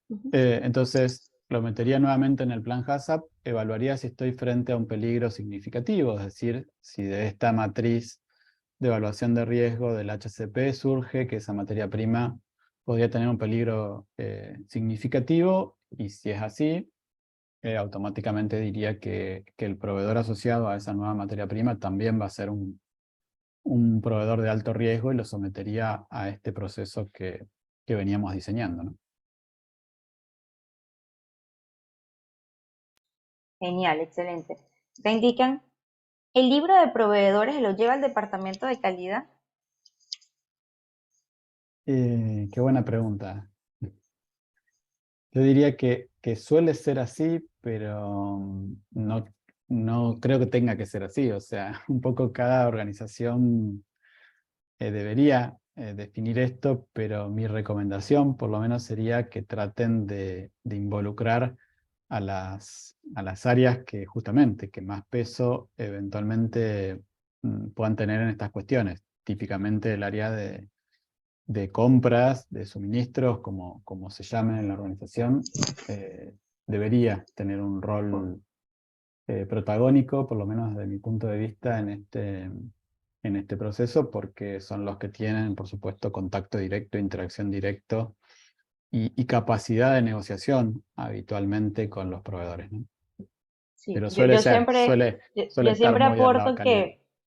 Ujú. Entonces, lo metería nuevamente en el plan HACCP, evaluaría si estoy frente a un peligro significativo, es decir, si de esta matriz de evaluación de riesgo del HCP surge que esa materia prima podría tener un peligro significativo, y si es así, automáticamente diría que el proveedor asociado a esa nueva materia prima también va a ser un proveedor de alto riesgo y lo sometería a este proceso que veníamos diseñando, ¿no? Genial, excelente. Acá indican, ¿el libro de proveedores lo lleva el departamento de calidad? Qué buena pregunta. Yo diría que suele ser así, pero no creo que tenga que ser así. O sea, un poco cada organización debería definir esto, pero mi recomendación por lo menos sería que traten de involucrar a las áreas que justamente, que más peso eventualmente puedan tener en estas cuestiones. Típicamente el área de compras, de suministros, como se llame en la organización, debería tener un rol protagónico, por lo menos desde mi punto de vista, en este proceso, porque son los que tienen, por supuesto, contacto directo, interacción directo y capacidad de negociación habitualmente con los proveedores, ¿no? Sí, Pero yo, suele yo ser, siempre, suele, yo, suele yo estar siempre muy del lado aporto cálido.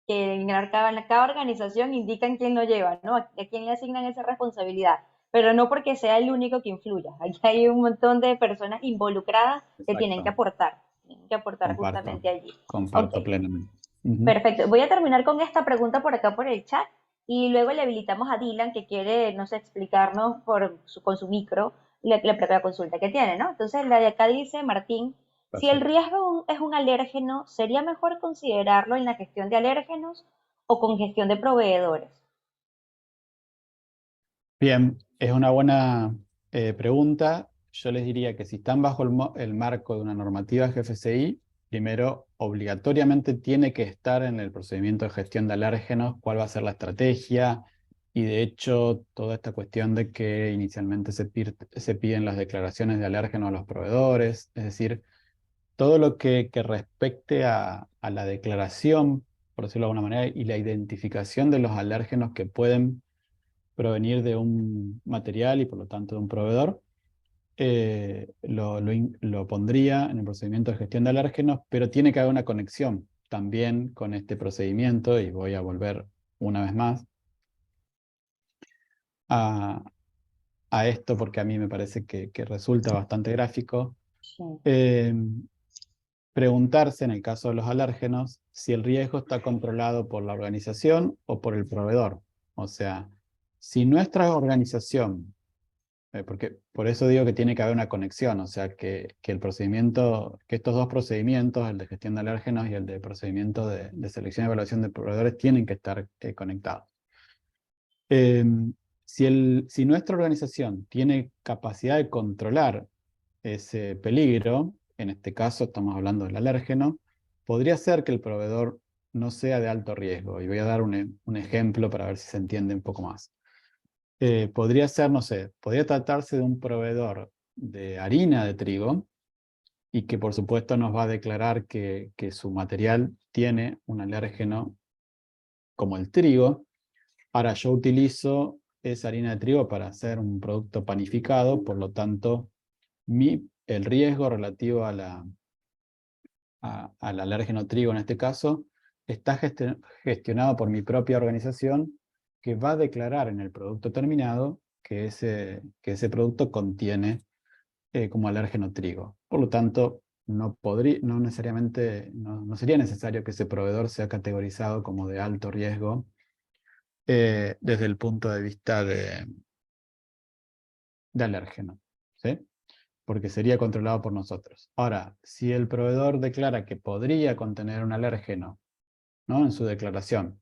que en cada organización indican quién lo lleva, ¿no? A quién le asignan esa responsabilidad, pero no porque sea el único que influya. Aquí hay un montón de personas involucradas que Exacto, tienen que aportar comparto, justamente allí. Ok, comparto plenamente. Ujú. perfecto. Voy a terminar con esta pregunta por acá por el chat y luego le habilitamos a Dylan que quiere, no sé, explicarnos con su micro la propia consulta que tiene, ¿no? Entonces, la de acá dice Martín, si el Perfecto. riesgo es un alérgeno, ¿sería mejor considerarlo en la gestión de alérgenos o con gestión de proveedores? Bien, es una buena pregunta. Yo les diría que si están bajo el marco de una normativa GFCI, primero obligatoriamente tiene que estar en el procedimiento de gestión de alérgenos cuál va a ser la estrategia, y de hecho toda esta cuestión de que inicialmente se piden las declaraciones de alérgenos a los proveedores, es decir, todo lo que respecte a la declaración, por decirlo de alguna manera, y la identificación de los alérgenos que pueden provenir de un material y por lo tanto de un proveedor, lo pondría en el procedimiento de gestión de alérgenos, pero tiene que haber una conexión también con este procedimiento, y voy a volver una vez más a, a esto porque a mí me parece que resulta bastante gráfico. Sí. Preguntarse, en el caso de los alérgenos, si el riesgo está controlado por la organización o por el proveedor. O sea, si nuestra organización, porque por eso digo que tiene que haber una conexión, o sea, que el procedimiento, que estos dos procedimientos, el de gestión de alérgenos y el de procedimiento de selección y evaluación de proveedores, tienen que estar conectados. Si nuestra organización tiene capacidad de controlar ese peligro, en este caso estamos hablando del alérgeno, podría ser que el proveedor no sea de alto riesgo. Y voy a dar un ejemplo para ver si se entiende un poco más. Podría ser, no sé, podría tratarse de un proveedor de harina de trigo y que por supuesto nos va a declarar que su material tiene un alérgeno como el trigo. Ahora yo utilizo esa harina de trigo para hacer un producto panificado, por lo tanto el riesgo relativo al alérgeno trigo en este caso está gestionado por mi propia organización, que va a declarar en el producto terminado que ese producto contiene como alérgeno trigo. Por lo tanto, no necesariamente, no sería necesario que ese proveedor sea categorizado como de alto riesgo desde el punto de vista de alérgeno, ¿sí? Porque sería controlado por nosotros. Ahora, si el proveedor declara que podría contener un alérgeno, ¿no?, en su declaración,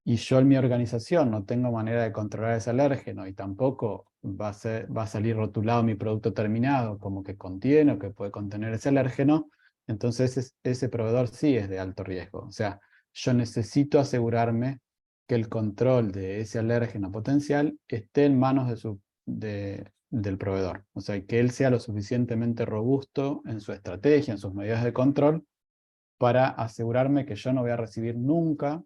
y yo en mi organización no tengo manera de controlar ese alérgeno y tampoco va a salir rotulado mi producto terminado como que contiene o que puede contener ese alérgeno, entonces ese proveedor sí es de alto riesgo. O sea, yo necesito asegurarme que el control de ese alérgeno potencial esté en manos del proveedor. O sea, que él sea lo suficientemente robusto en su estrategia, en sus medidas de control, para asegurarme que yo no voy a recibir nunca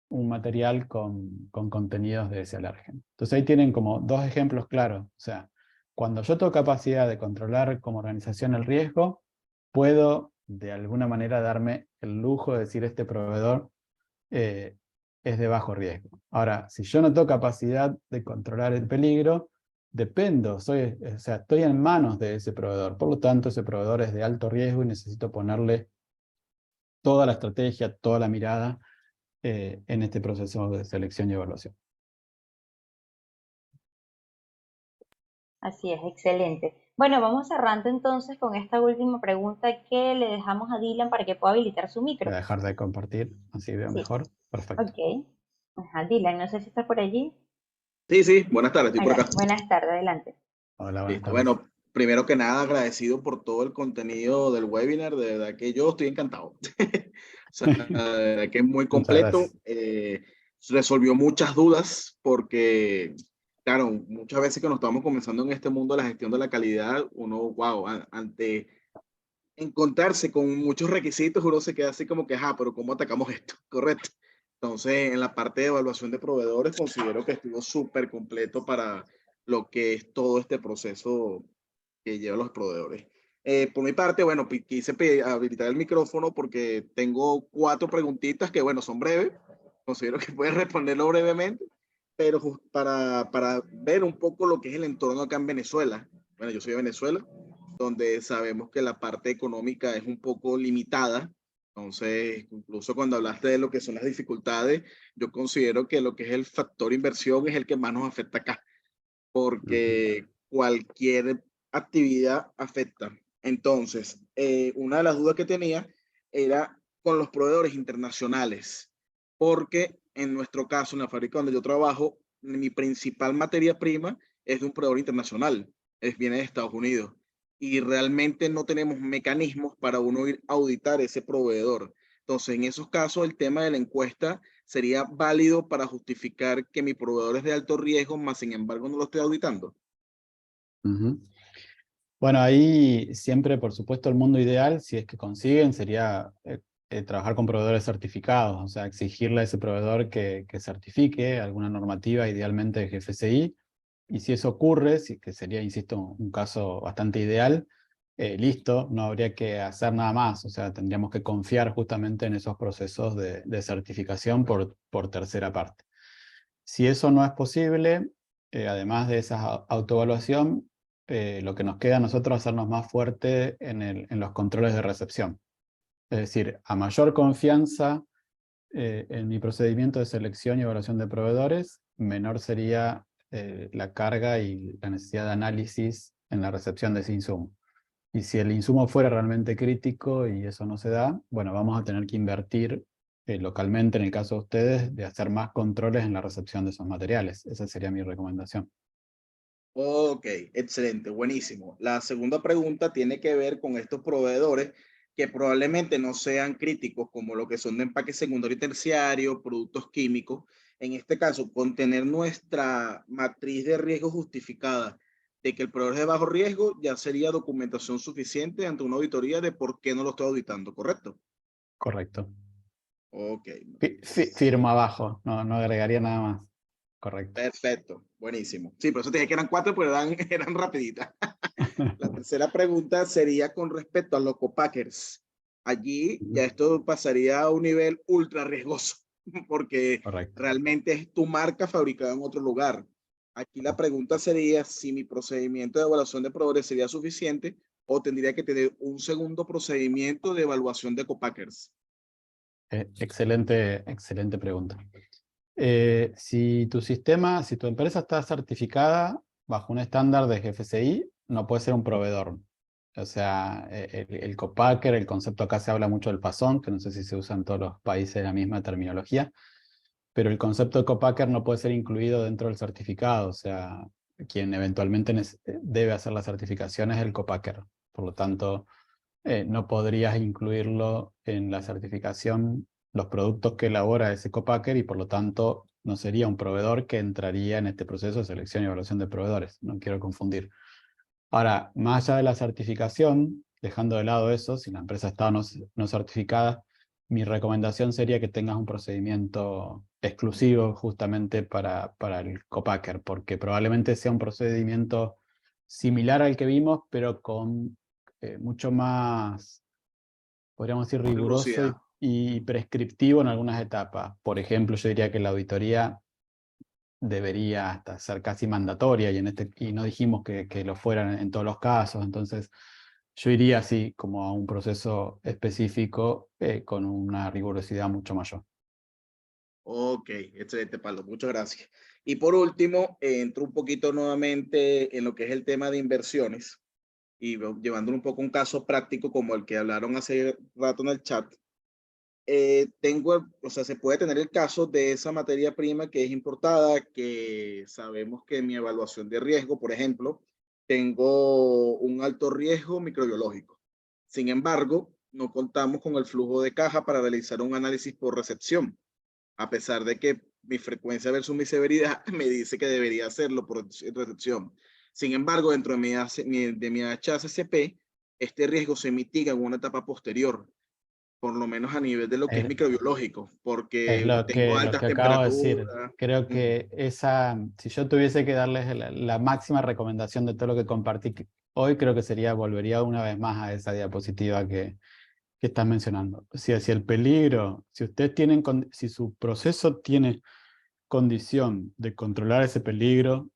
un material con contenidos de ese alérgeno. Entonces ahí tienen como dos ejemplos claros. O sea, cuando yo tengo capacidad de controlar como organización el riesgo, puedo de alguna manera darme el lujo de decir este proveedor eh, es de bajo riesgo. Ahora, si yo no tengo capacidad de controlar el peligro, dependo, o sea, estoy en manos de ese proveedor. Por lo tanto, ese proveedor es de alto riesgo y necesito ponerle toda la estrategia, toda la mirada en este proceso de selección y evaluación. Así es, excelente. Bueno, vamos cerrando entonces con esta última pregunta que le dejamos a Dylan para que pueda habilitar su Voy micro. a dejar de compartir, así veo Sí, mejor. Perfecto. ok. Ajá, Dylan, no sé si está por allí. Sí, sí, buenas tardes, estoy por Hola, acá. buenas tardes, adelante. Hola, buenas Listo. tardes. Bueno, primero que nada, agradecido por todo el contenido del webinar, de verdad que yo estoy encantado. O sea, de verdad que es muy Muchas completo, gracias. resolvió muchas dudas porque, claro, muchas veces que nos estamos comenzando en este mundo de la gestión de la calidad, uno, wow, ante encontrarse con muchos requisitos, uno se queda así como que, pero ¿cómo atacamos esto? Correcto. Entonces, en la parte de evaluación de proveedores, considero que estuvo súper completo para lo que es todo este proceso que llevan los proveedores. Por mi parte, bueno, quise habilitar el micrófono porque tengo 4 preguntitas que, bueno, son breves. Considero que puedes responderlo brevemente, pero para ver un poco lo que es el entorno acá en Venezuela. Bueno, yo soy de Venezuela, donde sabemos que la parte económica es un poco limitada. Entonces, incluso cuando hablaste de lo que son las dificultades, yo considero que lo que es el factor inversión es el que más nos afecta acá, Ujú. porque cualquier actividad afecta. Entonces, una de las dudas que tenía era con los proveedores internacionales, porque en nuestro caso, en la fábrica donde yo trabajo, mi principal materia prima es de un proveedor internacional, viene de Estados Unidos, y realmente no tenemos mecanismos para uno ir a auditar ese proveedor. Entonces, en esos casos, el tema de la encuesta sería válido para justificar que mi proveedor es de alto riesgo, más sin embargo no lo estoy auditando. Ujú. Bueno, ahí siempre, por supuesto, el mundo ideal, si es que consiguen, sería trabajar con proveedores certificados, o sea, exigirle a ese proveedor que certifique alguna normativa, idealmente de GFCI, y si eso ocurre, que sería, insisto, un caso bastante ideal, listo, no habría que hacer nada más, o sea, tendríamos que confiar justamente en esos procesos de certificación por tercera parte. Si eso no es posible, además de esa autoevaluación, lo que nos queda a nosotros es hacernos más fuerte en los controles de recepción. Es decir, a mayor confianza en mi procedimiento de selección y evaluación de proveedores, menor sería la carga y la necesidad de análisis en la recepción de ese insumo. Y si el insumo fuera realmente crítico y eso no se da, bueno, vamos a tener que invertir localmente, en el caso de ustedes, de hacer más controles en la recepción de esos materiales. Esa sería mi recomendación. Ok, excelente, buenísimo. La segunda pregunta tiene que ver con estos proveedores que probablemente no sean críticos, como lo que son de empaque secundario y terciario, productos químicos. En este caso, con tener nuestra matriz de riesgo justificada de que el proveedor es de bajo riesgo, ya sería documentación suficiente ante una auditoría de por qué no lo estoy auditando, ¿correcto? Correcto. Ok, Firmo abajo, no agregaría nada más. Correcto. perfecto, buenísimo. Sí, por eso te dije que eran cuatro, pero eran rapiditas. La tercera pregunta sería con respecto a los copackers. Allí ya esto pasaría a un nivel ultra riesgoso, porque Correcto. realmente es tu marca fabricada en otro lugar. Aquí la pregunta sería si mi procedimiento de evaluación de proveedores sería suficiente o tendría que tener un segundo procedimiento de evaluación de copackers. Excelente pregunta. Si tu empresa está certificada bajo un estándar de GFCI, no puede ser un proveedor. O sea, el copacker, el concepto acá se habla mucho del pasón, que no sé si se usa en todos los países la misma terminología, pero el concepto de copacker no puede ser incluido dentro del certificado. O sea, quien eventualmente debe hacer la certificación es el copacker. Por lo tanto, no podrías incluirlo en la certificación los productos que elabora ese copacker y por lo tanto no sería un proveedor que entraría en este proceso de selección y evaluación de proveedores. No quiero confundir. Ahora, más allá de la certificación, dejando de lado eso, si la empresa está no certificada, mi recomendación sería que tengas un procedimiento exclusivo justamente para el copacker, porque probablemente sea un procedimiento similar al que vimos, pero con mucho más, podríamos decir, riguroso Rigurosidad. y prescriptivo en algunas etapas. Por ejemplo, yo diría que la auditoría debería hasta ser casi mandatoria y no dijimos que lo fueran en todos los casos. Entonces, yo iría así como a un proceso específico con una rigurosidad mucho mayor. Ok, excelente, Pablo. Muchas gracias. Y por último, entro un poquito nuevamente en lo que es el tema de inversiones y llevándolo un poco a un caso práctico como el que hablaron hace rato en el chat. O sea, se puede tener el caso de esa materia prima que es importada, que sabemos que en mi evaluación de riesgo, por ejemplo, tengo un alto riesgo microbiológico. Sin embargo, no contamos con el flujo de caja para realizar un análisis por recepción, a pesar de que mi frecuencia versus mi severidad me dice que debería hacerlo por recepción. Sin embargo, dentro de mi HACCP, este riesgo se mitiga en una etapa posterior, por lo menos a nivel de lo que es Es, microbiológico, es porque tengo lo altas que acabo de decir. temperaturas. Creo Ujú. que si yo tuviese que darles la máxima recomendación de todo lo que compartí hoy, creo que volvería una vez más a esa diapositiva que estás mencionando. O sea, si el peligro, si su proceso tiene condición de controlar ese peligro,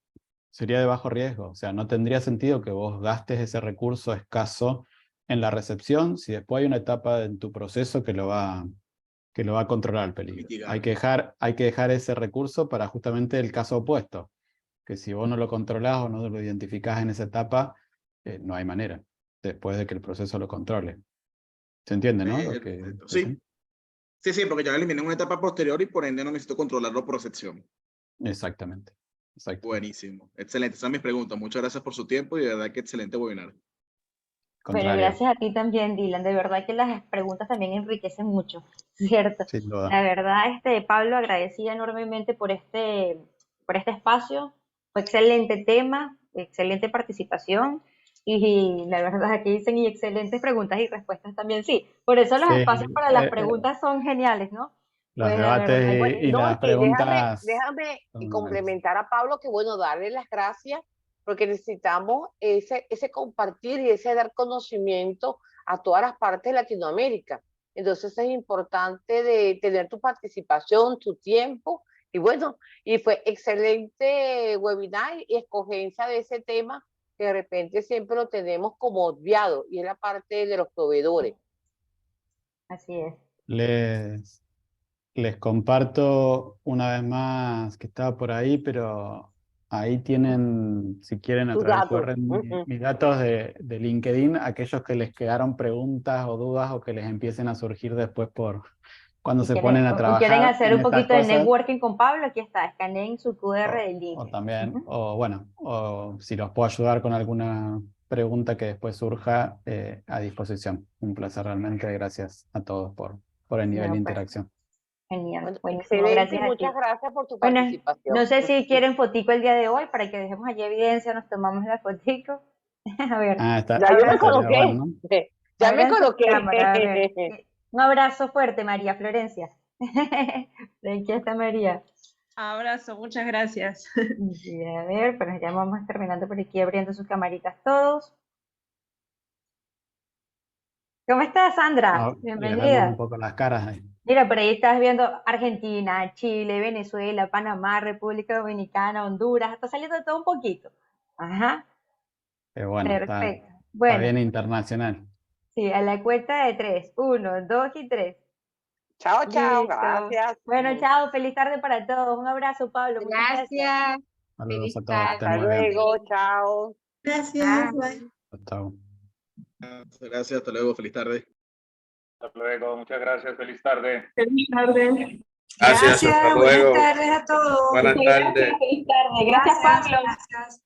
sería de bajo riesgo. O sea, no tendría sentido que vos gastes ese recurso escaso en la recepción si después hay una etapa en tu proceso que lo va a controlar el peligro. Mitigar. Hay que dejar ese recurso para justamente el caso opuesto, que si vos no lo controlás o no lo identificás en esa etapa, no hay manera, después de que el proceso lo controle. ¿Se entiende, no? Lo que Perfecto. Sí, dicen. sí, sí, porque yo lo eliminé en una etapa posterior y por ende no necesito controlarlo por recepción. Exactamente. Exactamente. Buenísimo. Excelente. Esa es mi pregunta. Muchas gracias por su tiempo y de verdad que excelente webinar. Bueno, Contrario, gracias a ti también, Dylan. De verdad que las preguntas también enriquecen mucho, ¿cierto? sin duda. La verdad, Pablo, agradecida enormemente por este espacio. Fue excelente tema, excelente participación. Y la verdad aquí dicen y excelentes preguntas y respuestas también, sí. Por eso los Sí, espacios para las preguntas son geniales, ¿no? los Pues la verdad. debates y No, las y déjame, preguntas son buenas. complementar a Pablo, que bueno, darle las gracias, porque necesitamos ese compartir y ese dar conocimiento a todas las partes de Latinoamérica. Entonces es importante de tener tu participación, tu tiempo, y bueno, y fue excelente webinar y escogencia de ese tema que de repente siempre lo tenemos como obviado, y es la parte de los proveedores. Así es. Les comparto una vez más que estaba por ahí, pero ahí tienen, si quieren, a Tus través del datos. QR, mis datos de LinkedIn, aquellos que les quedaron preguntas o dudas o que les empiecen a surgir después por cuando Si se quieren, ponen a o quieren trabajar hacer en un estas poquito de cosas. networking con Pablo, aquí está, escaneen su QR del O LinkedIn. también, o bueno, o si los puedo ayudar con alguna pregunta que después surja, a disposición. Un placer realmente, gracias a todos por el nivel No, de pues, interacción. genial, Bueno, buenísimo, excelente y gracias a muchas ti. gracias por tu Bueno, no participación. sé si quieren fotico el día de hoy para que dejemos allí evidencia, nos tomamos la fotico. A ver, Ah, está, Ya yo me estaría bueno, coloqué. ¿no? Ya me abran sus coloqué. cámaras, a ver. Un abrazo fuerte, María Florencia. Aquí está María. Abrazo, muchas gracias. Sí, a ver, pues ya vamos terminando por aquí abriendo sus camaritas todos. ¿Cómo estás, Sandra? Les vemos un Bienvenida. poco las caras ahí. Mira, por ahí estás viendo Argentina, Chile, Venezuela, Panamá, República Dominicana, Honduras, está saliendo de todo un poquito. Ajá, Bueno, está perfecto. Bueno, bien internacional. sí, a la cuenta de 3. 1, 2 y 3. Chao, chao. Listo. Gracias. Bueno, chao, feliz tarde para todos. Un abrazo, Pablo. Muchas gracias. Gracias. Saludos a Feliz todos, que estén Hasta muy bien. luego. Chao. Gracias. Bye. Chao. Gracias, hasta luego, feliz tarde. Hasta luego, muchas gracias, feliz tarde. Feliz tarde. Gracias, hasta luego. Buenas tardes a todos. Buenas tardes. Feliz tarde. Gracias, Pablo. Gracias.